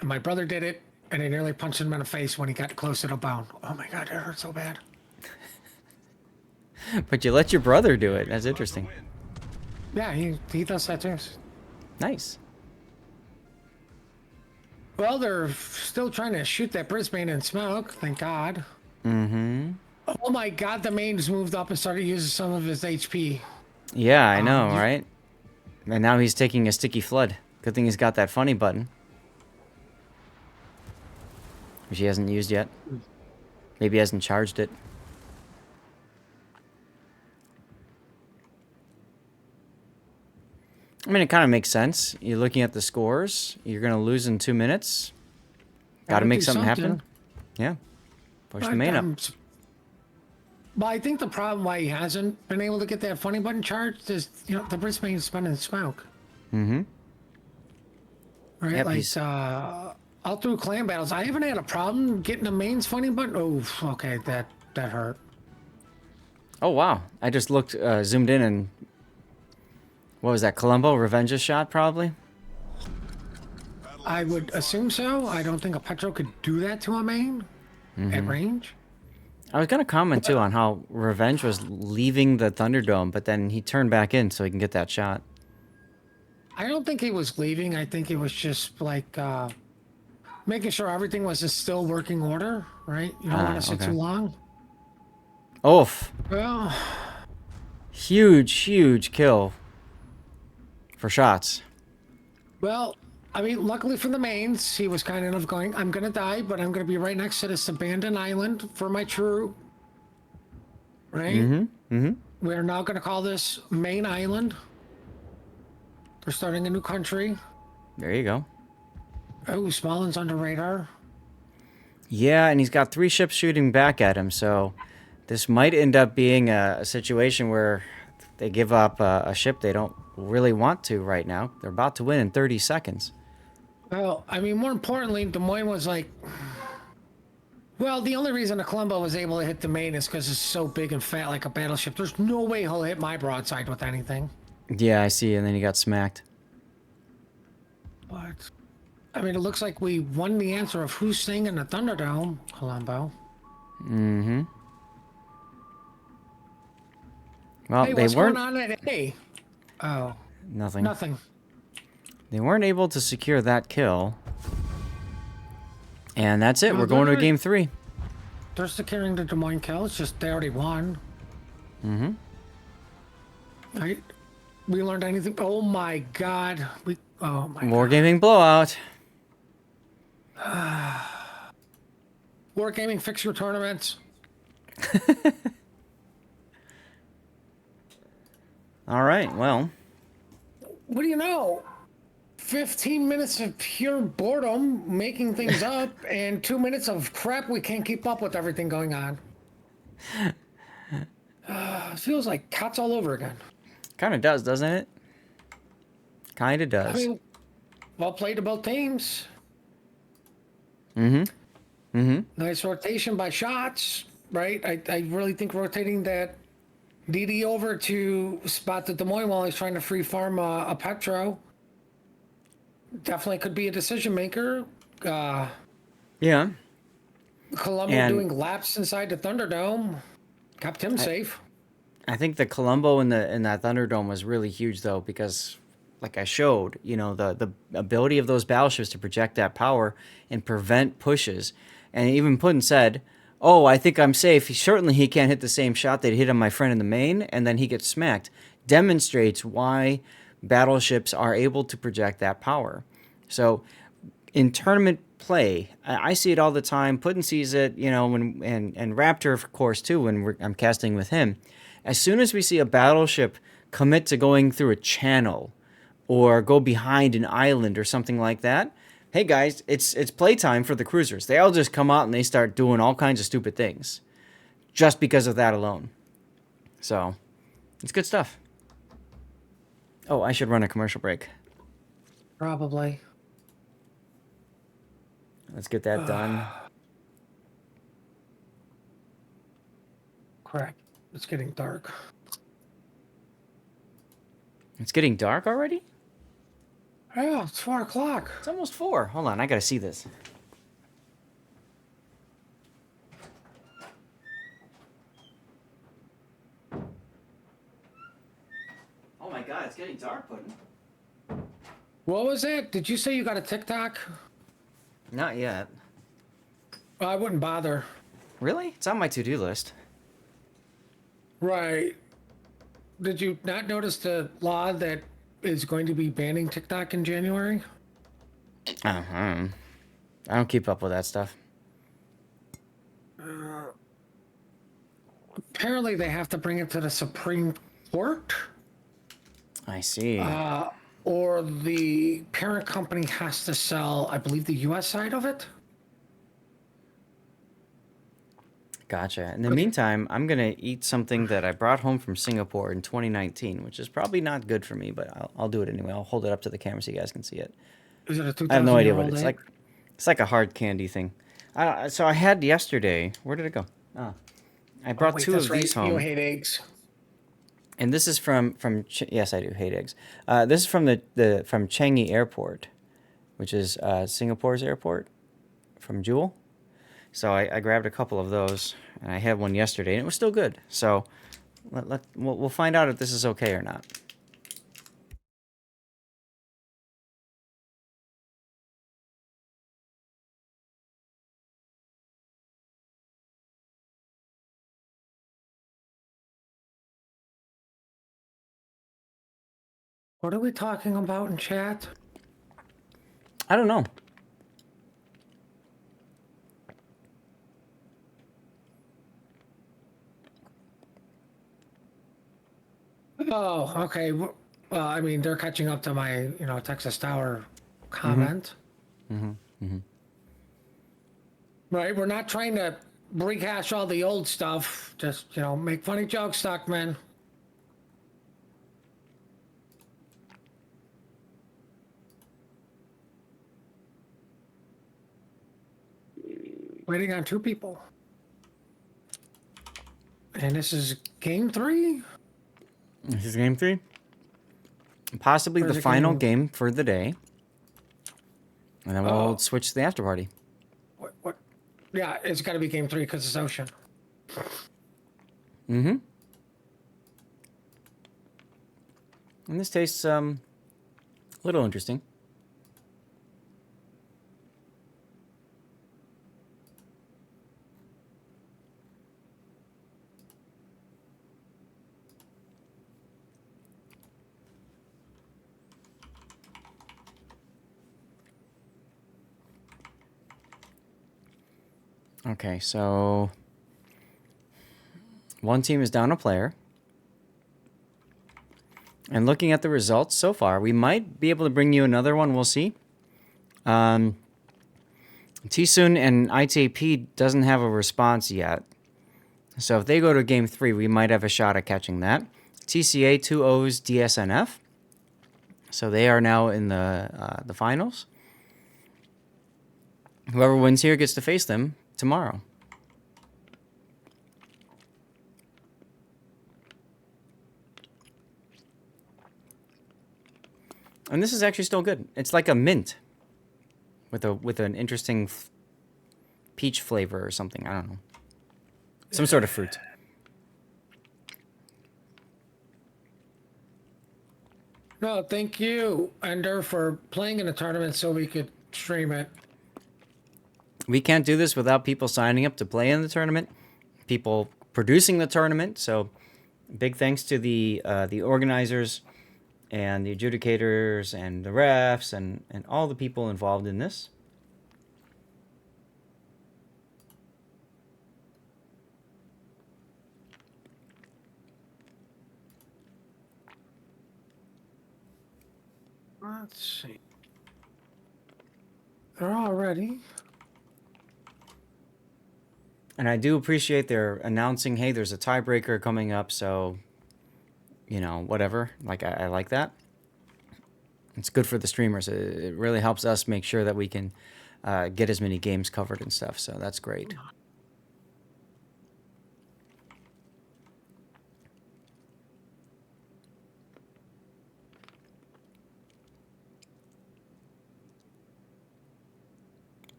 and my brother did it, and I nearly punched him in the face when he got close to the bone. Oh my God, it hurt so bad. But you let your brother do it. That's interesting. Yeah, he does tattoos. Nice. Well, they're still trying to shoot that Brisbane in smoke, thank God. Mm-hmm. Oh my God, the main's moved up and started using some of his HP. Yeah, I know, right? And now he's taking a sticky flood. Good thing he's got that funny button. Which he hasn't used yet. Maybe he hasn't charged it. I mean, it kind of makes sense. You're looking at the scores. You're going to lose in 2 minutes. Got to make something happen. Yeah. Push the main up. But I think the problem why he hasn't been able to get that funny button charged is, the Brisbane's spinning smoke. Mm-hmm. Right? Yep, like, all through clan battles, I haven't had a problem getting the main's funny button. Oh, okay, that hurt. Oh, wow. I just looked, zoomed in, and what was that, Colombo? Revenge's shot, probably? I would assume so. I don't think a Petro could do that to a main at range. I was going to comment, too, on how Revenge was leaving the Thunderdome, but then he turned back in so he can get that shot. I don't think he was leaving. I think it was just, like, making sure everything was in still working order, right? You don't want to sit too long. Oof. Well, Huge kill for shots. well, I mean, luckily for the mains, he was kind enough going, I'm going to die, but I'm going to be right next to this abandoned island for my true. Right? Mm-hmm. We're now going to call this Main Island. They're starting a new country. There you go. Oh, Smallin's under radar. Yeah, and he's got 3 ships shooting back at him, so this might end up being a situation where they give up a ship they don't really want to right now. They're about to win in 30 seconds. Well, I mean, more importantly, Des Moines was like... Well, the only reason the Colombo was able to hit the main is because it's so big and fat like a battleship. There's no way he'll hit my broadside with anything. Yeah, I see, and then he got smacked. But... I mean, it looks like we won the answer of who's staying in the Thunderdome, Colombo. Mm-hmm. Well, Hey, they what's weren't... going on at A? Oh. Nothing. Nothing. They weren't able to secure that kill. And that's it. No, We're going to they're- game 3. They're securing the Des Moines kill. It's just they already won. Mm-hmm. Right? We learned anything? Oh my god. Oh my god. Wargaming blowout. Wargaming, fix your tournaments. All right, well. What do you know? 15 minutes of pure boredom, making things up, and 2 minutes of crap we can't keep up with everything going on. Feels like cuts all over again. Kind of does, doesn't it? Kind of does. I mean, well played to both teams. Mm-hmm. Mm-hmm. Nice rotation by shots, right? I really think rotating that DD over to spot the Des Moines while he's trying to free farm a Petro definitely could be a decision maker. Yeah. Colombo And- doing laps inside the Thunderdome kept him safe. I think the Colombo in that Thunderdome was really huge, though, because, like I showed, the ability of those battleships to project that power and prevent pushes. And even Putin said, "Oh, I think I'm safe. Certainly he can't hit the same shot that hit on my friend in the main," and then he gets smacked. Demonstrates why battleships are able to project that power. So, in tournament play, I see it all the time. Putin sees it, and Raptor, of course, too, when I'm casting with him. As soon as we see a battleship commit to going through a channel or go behind an island or something like that, hey guys, it's playtime for the cruisers. They all just come out and they start doing all kinds of stupid things just because of that alone. So, it's good stuff. Oh, I should run a commercial break. Probably. Let's get that done. Crap. It's getting dark. It's getting dark already? Yeah, it's 4 o'clock. It's almost 4. Hold on, I gotta see this. Oh my god, it's getting dark, Puddin'. What was that? Did you say you got a TikTok? Not yet. I wouldn't bother. Really? It's on my to-do list. Right. Did you not notice the law that is going to be banning TikTok in January? I don't keep up with that stuff. Apparently, they have to bring it to the Supreme Court, I see. or the parent company has to sell, I believe, the U.S. side of it. Gotcha. In the meantime, I'm going to eat something that I brought home from Singapore in 2019, which is probably not good for me, but I'll do it anyway. I'll hold it up to the camera so you guys can see it. Is it a 2,000 I have no idea year what old it's egg? like. It's like a hard candy thing. So I had yesterday. Where did it go? Oh, I brought Wait, two that's of right. these You home. hate eggs. And this is from yes, I do hate eggs. This is from from Changi Airport, which is Singapore's airport, from Jewel. So I grabbed a couple of those, and I had one yesterday, and it was still good. So we'll find out if this is okay or not. What are we talking about in chat? I don't know. Oh, okay. Well, I mean, they're catching up to my, Texas Tower comment. Right? We're not trying to rehash all the old stuff. Just, make funny jokes, Stockman. Waiting on 2 people. And this is game 3? This is game 3. Possibly Or is the it final game- game for the day. And then we'll Oh. switch to the after party. What? Yeah, it's got to be game 3 because it's Ocean. Mm-hmm. And this tastes a little interesting. Okay, so one team is down a player. And looking at the results so far, we might be able to bring you another one. We'll see. TSUN and ITAP doesn't have a response yet. So if they go to game 3, we might have a shot at catching that. TCA 2-0's DSNF. So they are now in the finals. Whoever wins here gets to face them tomorrow. And this is actually still good. It's like a mint with an interesting peach flavor or something. I don't know. Some sort of fruit. No, thank you, Ender, for playing in the tournament so we could stream it. We can't do this without people signing up to play in the tournament, people producing the tournament. So big thanks to the organizers and the adjudicators and the refs and all the people involved in this. Let's see. They're all ready. And I do appreciate their announcing, hey, there's a tiebreaker coming up, so, you know, whatever. Like, I like that. It's good for the streamers. It really helps us make sure that we can get as many games covered and stuff, so that's great.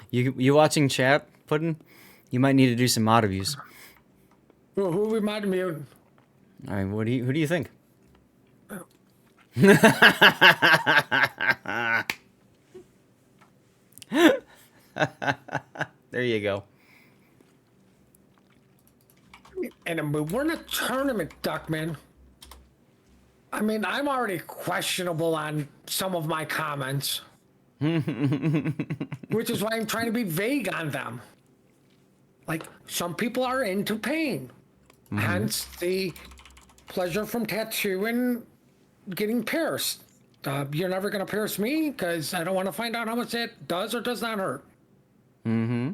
You watching chat, Puddin'? You might need to do some auto views. Who reminded me of? I mean, who do you think? There you go. And a move. We're in a tournament, Duckman. I mean, I'm already questionable on some of my comments. Which is why I'm trying to be vague on them. Like, some people are into pain. Hence the pleasure from tattoo and getting pierced. You're never going to pierce me because I don't want to find out how much it does or does not hurt. Mm-hmm.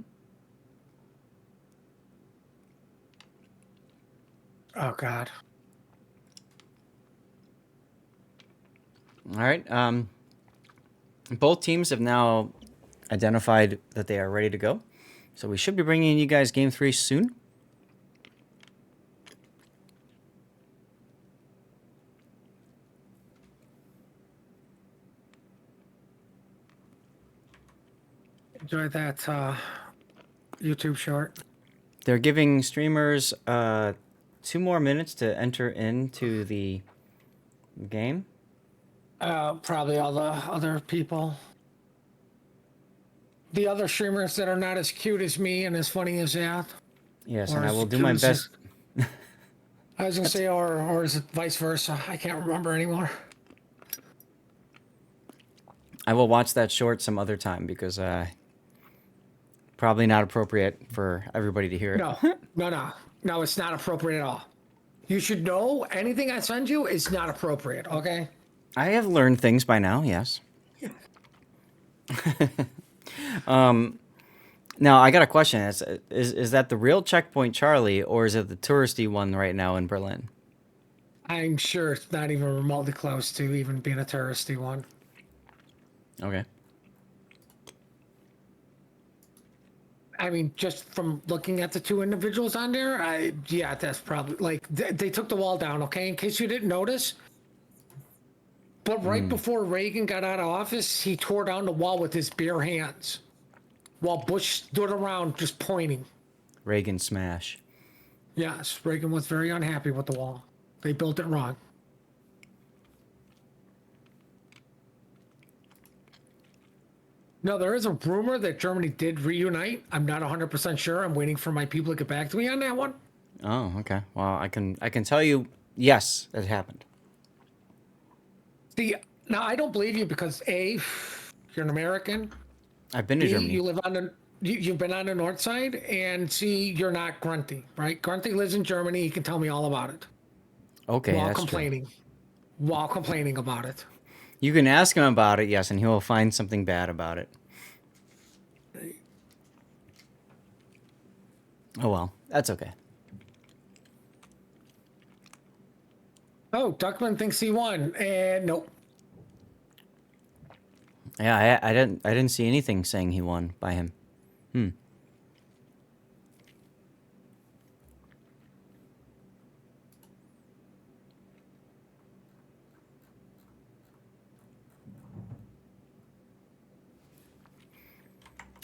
Oh, God. All right. Both teams have now identified that they are ready to go. So we should be bringing you guys game 3 soon. Enjoy that YouTube short. They're giving streamers 2 more minutes to enter into the game. Probably all the other people. The other streamers that are not as cute as me and as funny as that. Yes, Or and I as will do my cute as- best. I was gonna say, or is it vice versa? I can't remember anymore. I will watch that short some other time because probably not appropriate for everybody to hear it. No, it's not appropriate at all. You should know anything I send you is not appropriate, okay? I have learned things by now, yes. Now, I got a question. Is that the real Checkpoint Charlie, or is it the touristy one right now in Berlin? I'm sure it's not even remotely close to even being a touristy one. Okay. I mean, just from looking at the 2 individuals on there, yeah, that's probably, like, they took the wall down, okay? In case you didn't notice, But right before Reagan got out of office, he tore down the wall with his bare hands while Bush stood around just pointing. Reagan smash. Yes, Reagan was very unhappy with the wall. They built it wrong. No, there is a rumor that Germany did reunite. I'm not 100% sure. I'm waiting for my people to get back to me on that one. Oh, okay. Well, I can tell you, yes, it happened. See, now I don't believe you because A, you're an American. I've been to B, Germany. you live on the you've been on the north side, and C, you're not Grunty, right? Grunty lives in Germany. He can tell me all about it Okay, while that's complaining, true. while complaining about it. You can ask him about it, yes, and he will find something bad about it. Oh well, that's okay. Oh, Duckman thinks he won, and nope. Yeah, I didn't see anything saying he won by him.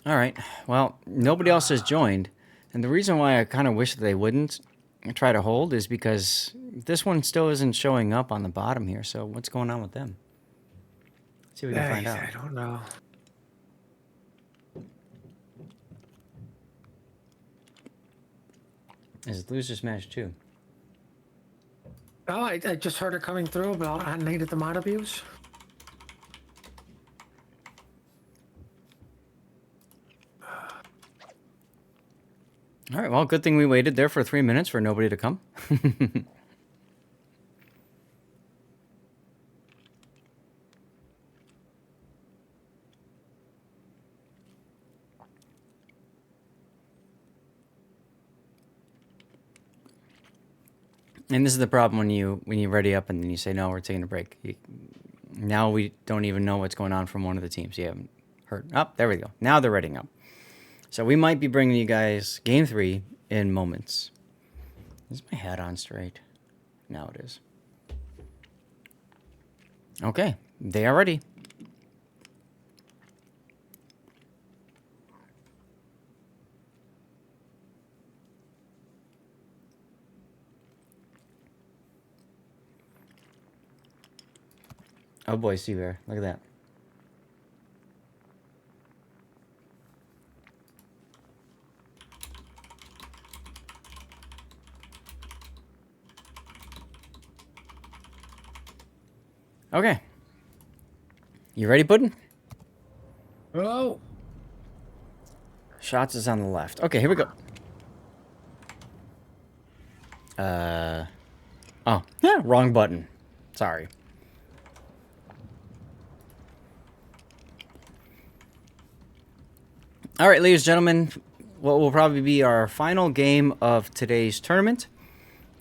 All right. Well, nobody else has joined, and the reason why I kind of wish that they wouldn't try to hold is because this one still isn't showing up on the bottom here. So what's going on with them? Let's see if we can find out. I don't know. Is it loser smash too? Oh, I just heard it coming through about unneeded the mod abuse. All right. Well, good thing we waited there for 3 minutes for nobody to come. And this is the problem when you ready up and then you say no, we're taking a break. Now we don't even know what's going on from one of the teams. You haven't heard. Oh, there we go. Now they're readying up. So we might be bringing you guys Game 3 in moments. Is my hat on straight? Now it is. Okay, they are ready. Oh boy, Sea Bear, look at that. Okay. You ready, Puddin'? Oh, Shots is on the left. Okay, here we go. Oh, yeah, wrong button. Sorry. All right, ladies and gentlemen, what will probably be our final game of today's tournament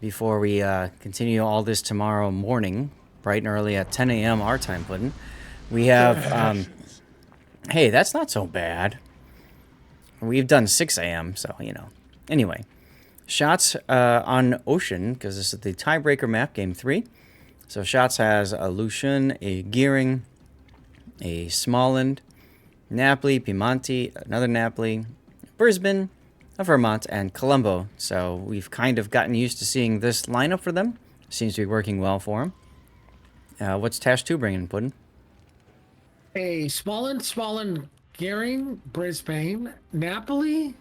before we continue all this tomorrow morning, bright and early at 10 a.m. our time, Puddin'. We have, hey, that's not so bad. We've done 6 a.m., so, you know. Anyway, Shots on Ocean, because this is the tiebreaker map, game 3. So Shots has a Lucian, a Gearing, a Smallland, Napoli, Piemonte, another Napoli, Brisbane, a Vermont, and Colombo. So we've kind of gotten used to seeing this lineup for them. Seems to be working well for them. What's TASHII 2 bringing, Puddin'? a Smallland, Gearing, Brisbane, Napoli.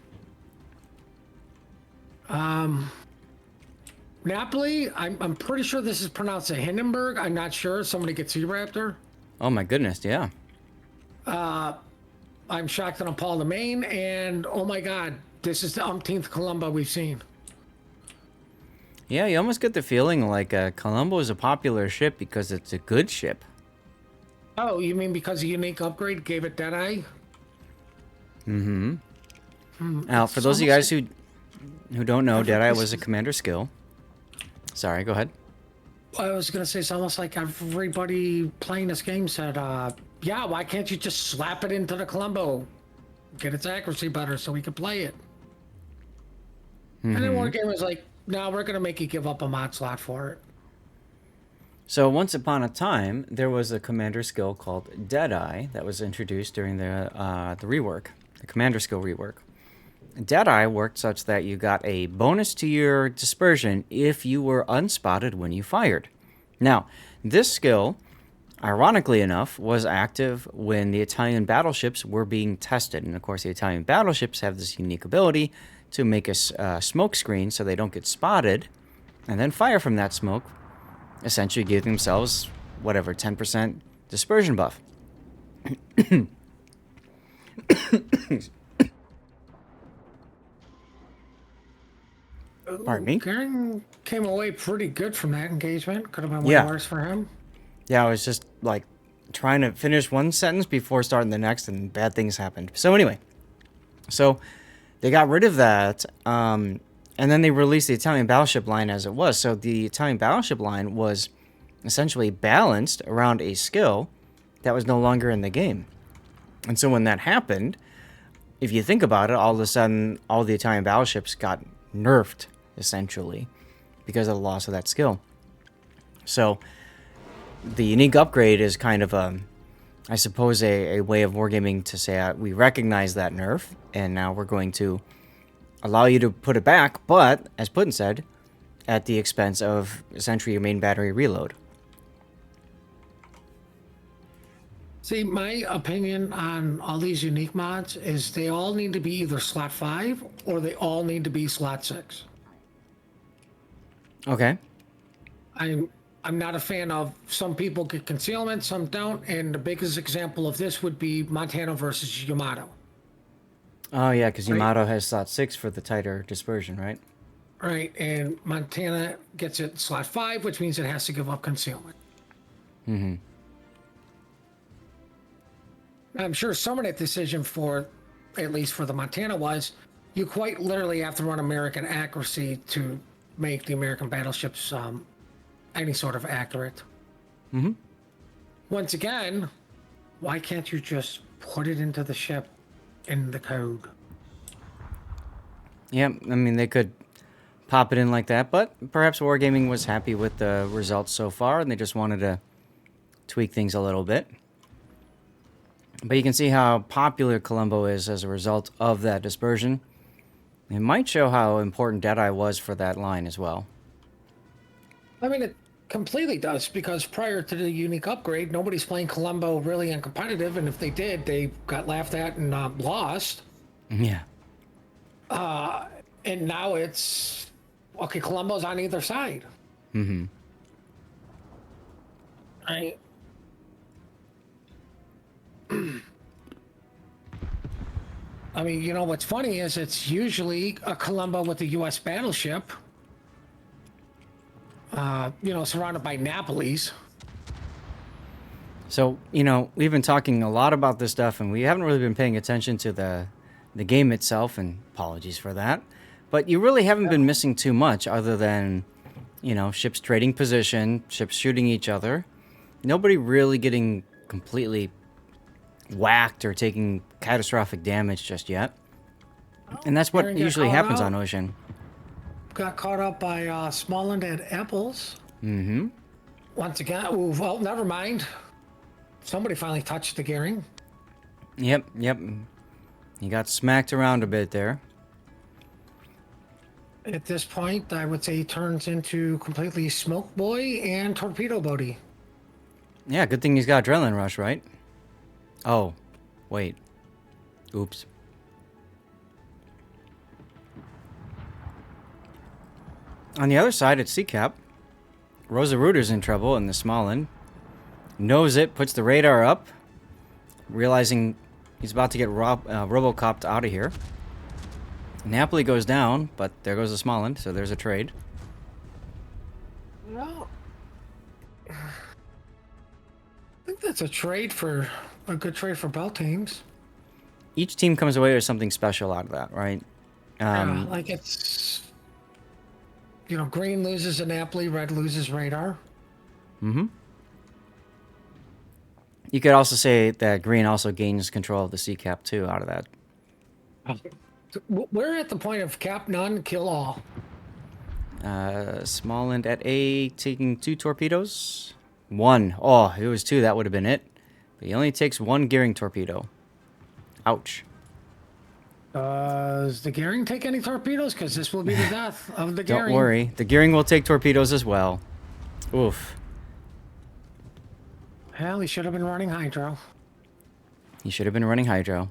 Napoli. I'm pretty sure this is pronounced a Hindenburg. I'm not sure. Somebody gets Raptor. Oh my goodness, yeah. I'm shocked and appalled the main, and oh my god, this is the umpteenth Columba we've seen. Yeah, you almost get the feeling like Colombo is a popular ship because it's a good ship. Oh, you mean because a unique upgrade gave it Deadeye? Now, for those of you guys who don't know, Deadeye was a commander skill. Sorry, go ahead. I was gonna say it's almost like everybody playing this game said, yeah, why can't you just slap it into the Colombo? Get its accuracy better so we can play it. And then Wargame was like, no, we're gonna make you give up a mod slot for it. So once upon a time, there was a commander skill called Deadeye that was introduced during the rework, the commander skill rework. Deadeye worked such that you got a bonus to your dispersion if you were unspotted when you fired. Now, this skill, ironically enough, was active when the Italian battleships were being tested. And of course, the Italian battleships have this unique ability to make a smoke screen so they don't get spotted and then fire from that smoke, essentially giving themselves, whatever, 10% dispersion buff. Pardon me? Garen came away pretty good from that engagement. Could have been way Yeah. worse for him. Yeah, I was just like trying to finish one sentence before starting the next, and bad things happened. So anyway, so they got rid of that, and then they released the Italian battleship line as it was. So the Italian battleship line was essentially balanced around a skill that was no longer in the game. And so when that happened, if you think about it, all of a sudden, all the Italian battleships got nerfed, essentially, because of the loss of that skill. So the unique upgrade is kind of I suppose, a way of wargaming to say we recognize that nerf, and now we're going to allow you to put it back, but, as Putin said, at the expense of essentially your main battery reload. See, my opinion on all these unique mods is they all need to be either slot 5 or they all need to be slot 6. Okay. I'm not a fan of some people get concealment, some don't, and the biggest example of this would be Montana versus Yamato. Oh, yeah, because Right. Yamato has slot 6 for the tighter dispersion, right? Right, and Montana gets it slot 5, which means it has to give up concealment. Mm-hmm. I'm sure some of that decision for, at least for the Montana, was you quite literally have to run American accuracy to make the American battleships any sort of accurate. Mm-hmm. Once again, why can't you just put it into the ship in the code? Yeah, I mean, they could pop it in like that, but perhaps Wargaming was happy with the results so far, and they just wanted to tweak things a little bit. But you can see how popular Colombo is as a result of that dispersion. It might show how important Deadeye was for that line as well. I mean, it completely does, because prior to the unique upgrade, nobody's playing Colombo really in competitive, and if they did, they got laughed at and lost. Yeah. And now it's, okay, Colombo's on either side. Mm-hmm. Right? I mean, you know, what's funny is it's usually a Colombo with a U.S. battleship, you know, surrounded by Napolis. So, you know, we've been talking a lot about this stuff, and we haven't really been paying attention to the game itself, and apologies for that. But you really haven't been missing too much other than, you know, ships trading position, ships shooting each other. Nobody really getting completely whacked or taking catastrophic damage just yet. And that's what Aaron got usually caught happens out. on Ocean. Got caught up by Smallland and Apples. Mm-hmm. Once again, ooh, well, never mind. Somebody finally touched the gearing. Yep. He got smacked around a bit there. At this point, I would say he turns into completely Smoke Boy and Torpedo Boaty. Yeah, good thing he's got Adrenaline Rush, right? Oh, wait. Oops. On the other side, it's Seacap. Rosa Rooter's in trouble in the Smallland. Knows it, puts the radar up, realizing he's about to get Robocopped out of here. Napoli goes down, but there goes the Smallland, so there's a trade. Well, I think that's a good trade for bell teams. Each team comes away with something special out of that, right? Yeah, like it's, you know, green loses a Napoli, red loses radar. Mm-hmm. You could also say that green also gains control of the Seacap too out of that. We're at the point of cap none, kill all. Smallland at A, taking 2 torpedoes. 1. Oh, if it was 2, that would have been it. But he only takes 1 gearing torpedo. Ouch. Does the Gearing take any torpedoes? Because this will be the death of the Don't Gearing. worry. The gearing will take torpedoes as well. Oof. Hell, he should have been running Hydro. He should have been running Hydro.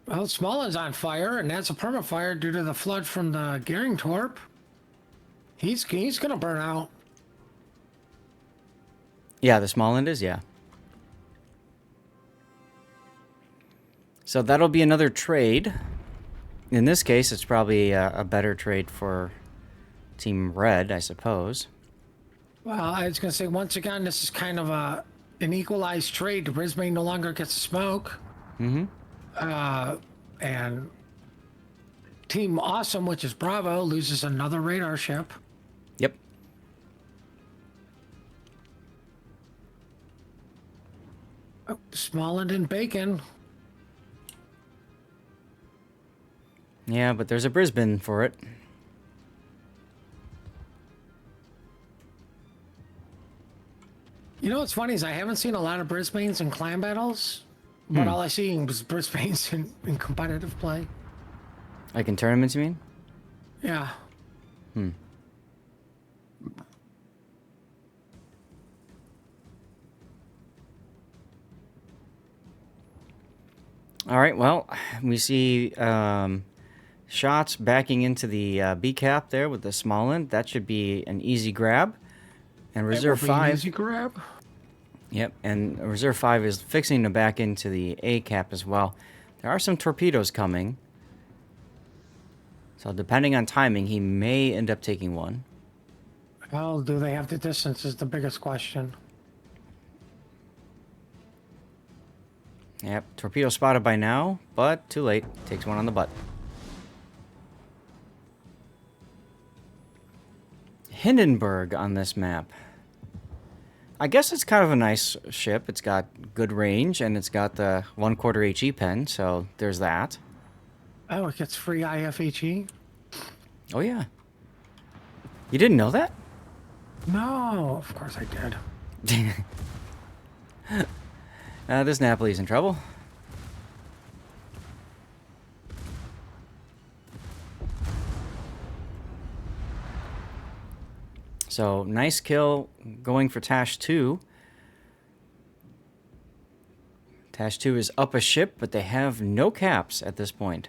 Well, Smollen's on fire, and that's a perma-fire due to the flood from the Gearing Torp. He's gonna burn out. Yeah, the Smallland is, yeah. So that'll be another trade. In this case, it's probably a better trade for Team Red, I suppose. Well, I was gonna say, once again, this is kind of an equalized trade. Brisbane no longer gets a smoke. Mm-hmm. And Team Awesome, which is Bravo, loses another radar ship. Yep. Oh, Smolland and Bacon. Yeah, but there's a Brisbane for it. You know what's funny is I haven't seen a lot of Brisbanes in clan battles, but all I see was Brisbanes in competitive play. Like in tournaments, you mean? Yeah. All right, well, we see shots backing into the B cap there with the Smallland. That should be an easy grab. And Reserve 5. Easy grab. Yep, and Reserve 5 is fixing to back into the A cap as well. There are some torpedoes coming. So depending on timing, he may end up taking one. Well, do they have the distance is the biggest question. Yep, torpedo spotted by now, but too late. Takes one on the butt. Hindenburg on this map. I guess it's kind of a nice ship. It's got good range, and it's got the 1/4 HE pen, so there's that. Oh, it gets free IFHE? Oh, yeah. You didn't know that? No, of course I did. This Napoli's in trouble. So, nice kill going for TASHII 2. TASHII 2 is up a ship, but they have no caps at this point.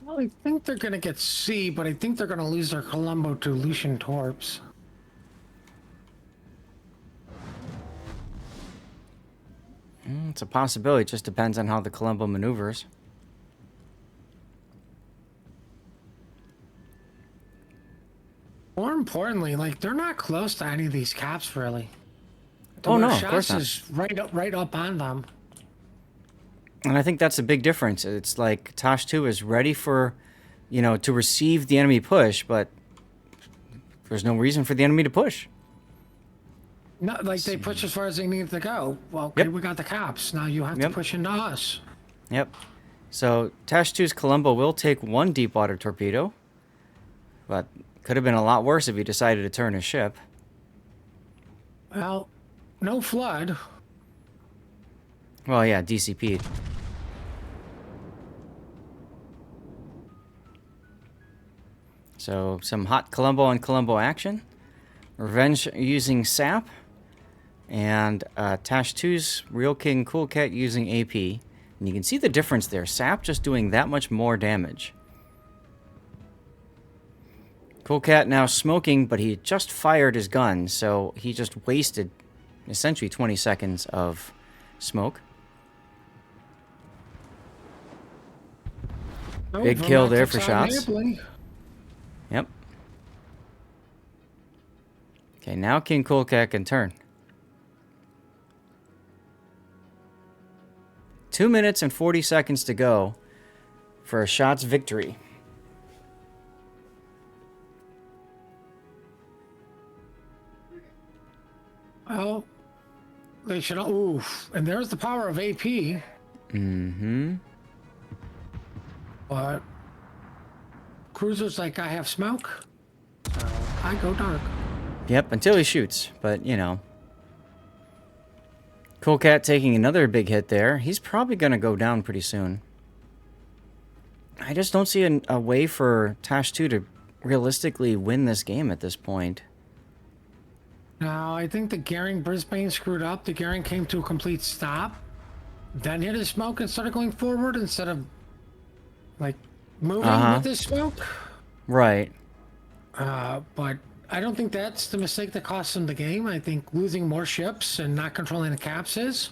Well, I think they're going to get C, but I think they're going to lose their Colombo to Lucian Torps. It's a possibility. It just depends on how the Colombo maneuvers. More importantly, like, they're not close to any of these caps, really. Oh, no, of course not. Is right up on them. And I think that's a big difference. It's like TASHII 2 is ready for, to receive the enemy push, but there's no reason for the enemy to push. No, like, they push as far as they need to go. Well, okay, Yep. we got the caps. Now you have to push into us. Yep. So TASHII 2's Colombo will take one deep water torpedo, but could have been a lot worse if he decided to turn his ship. Well, no flood. Well, yeah, DCP'd. So some hot Colombo on Colombo action. Revenge using SAP. And TASHII 2's Real King Cool Cat using AP. And you can see the difference there. SAP just doing that much more damage. Cool Cat now smoking, but he just fired his gun, so he just wasted essentially 20 seconds of smoke. Oh, Big kill there for Vermont takes shots. on Napoli. Yep. Okay, now King Cool Cat can turn. 2 minutes and 40 seconds to go for a shot's victory. Well, they should. Oof. And there's the power of AP. Mm-hmm. But cruiser's like, I have smoke, so I go dark. Yep, until he shoots, but, you know. Cool Cat taking another big hit there. He's probably going to go down pretty soon. I just don't see a way for TASHII to realistically win this game at this point. Now, I think the Gearing Brisbane screwed up. The Gearing came to a complete stop, then hit his smoke and started going forward instead of, like, moving with his smoke. Right. But I don't think that's the mistake that cost him the game. I think losing more ships and not controlling the caps is.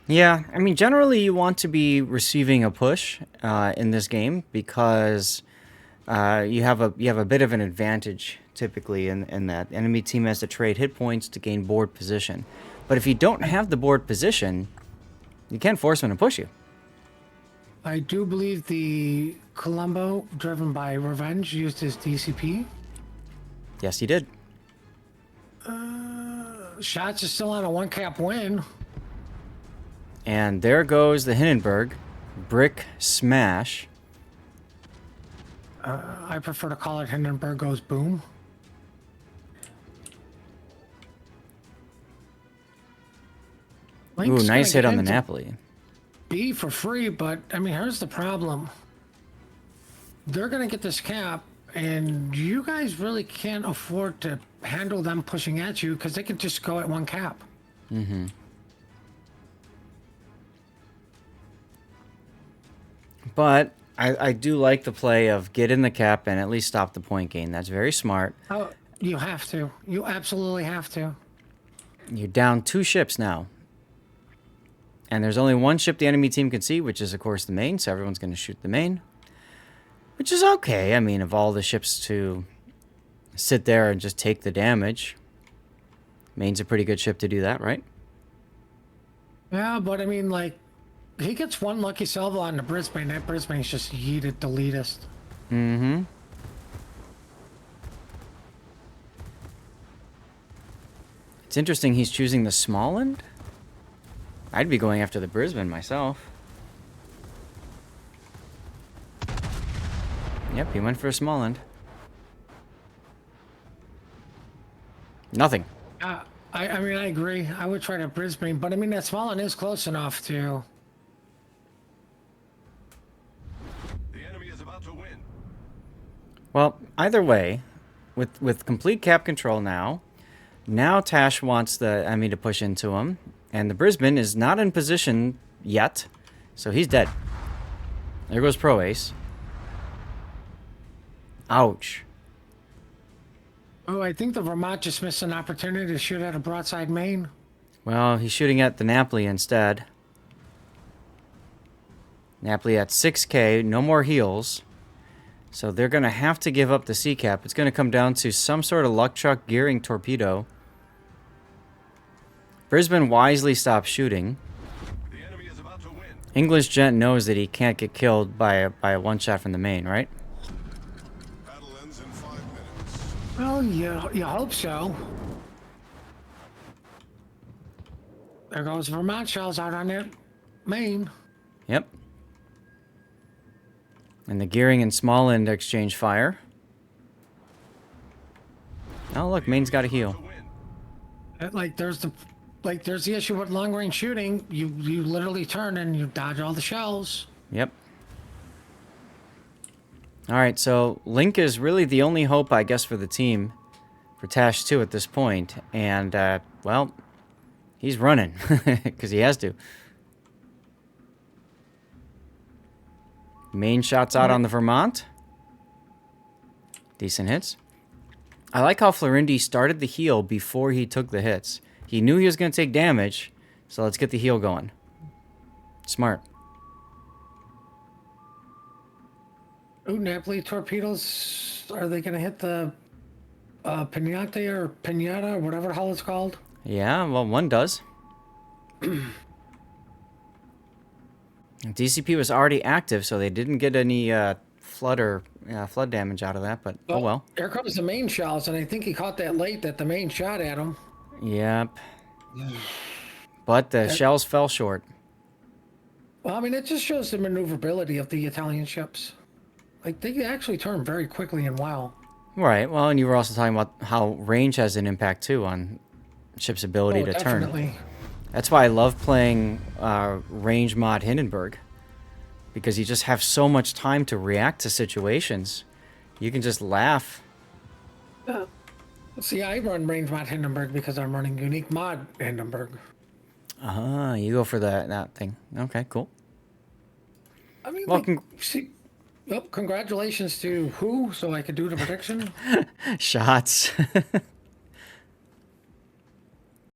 Yeah, I mean, generally you want to be receiving a push in this game because you have a bit of an advantage typically in that enemy team has to trade hit points to gain board position. But if you don't have the board position, you can't force them to push you. I do believe the Colombo, driven by Revenge, used his DCP. Yes, he did. Shots is still on a 1-cap win. And there goes the Hindenburg. Brick smash. I prefer to call it Hindenburg goes boom. Ooh, nice hit on the Napoli. B for free, but I mean, here's the problem. They're going to get this cap, and you guys really can't afford to handle them pushing at you because they can just go at 1 cap. Mm-hmm. But I do like the play of get in the cap and at least stop the point gain. That's very smart. Oh, you have to. You absolutely have to. You're down 2 ships now. And there's only 1 ship the enemy team can see, which is, of course, the main. So everyone's going to shoot the main. Which is okay. I mean, of all the ships to sit there and just take the damage, main's a pretty good ship to do that, right? Yeah, but I mean, like, he gets 1 lucky salvo on the Brisbane. That Brisbane's just yeeted deletist. Mm-hmm. It's interesting he's choosing the Smalland. I'd be going after the Brisbane myself. Yep, he went for a Smalland. Nothing. I mean, I agree. I would try to Brisbane, but I mean, that Smalland is close enough to... The enemy is about to win. Well, either way, with complete cap control now Tash wants the enemy to push into him, and the Brisbane is not in position yet, so he's dead. There goes Pro Ace. Ouch. Oh, I think the Vermont just missed an opportunity to shoot at a broadside main. Well, he's shooting at the Napoli instead. Napoli at 6k, no more heals. So they're going to have to give up the C-cap. It's going to come down to some sort of luck chuck gearing torpedo. Brisbane wisely stops shooting. The enemy is about to win. English Gent knows that he can't get killed by a one-shot from the main, right? Battle ends in 5 minutes. Well, you hope so. There goes Vermont shells out on that main. Yep. And the gearing and small end exchange fire. Oh, look, main's got a heal. There's the issue with long range shooting. You literally turn and you dodge all the shells. Yep. All right, so Link is really the only hope, I guess, for the team, for TASHII at this point. And, well, he's running, because he has to. Main shots out on the Vermont. Decent hits. I like how Florindi started the heal before he took the hits. He knew he was going to take damage, so let's get the heal going. Smart. Ooh, Napoli torpedoes. Are they going to hit the Pinata or Pinata or whatever the hell it's called? Yeah, well, one does. DCP was already active, so they didn't get any flood damage out of that, but oh well. Here comes the main shells, and I think he caught that late that the main shot at him. Yep. But the shells fell short. Well, I mean, it just shows the maneuverability of the Italian ships. Like, they actually turn very quickly and well. Right. Well, and you were also talking about how range has an impact too on ship's ability Oh, to turn. definitely. That's why I love playing range mod Hindenburg, because you just have so much time to react to situations. You can just laugh. See, I run range mod Hindenburg because I'm running unique mod Hindenburg. Ah, you go for that thing. Okay, cool. I mean, Well, like, see, oh, congratulations to who, so I could do the prediction. shots.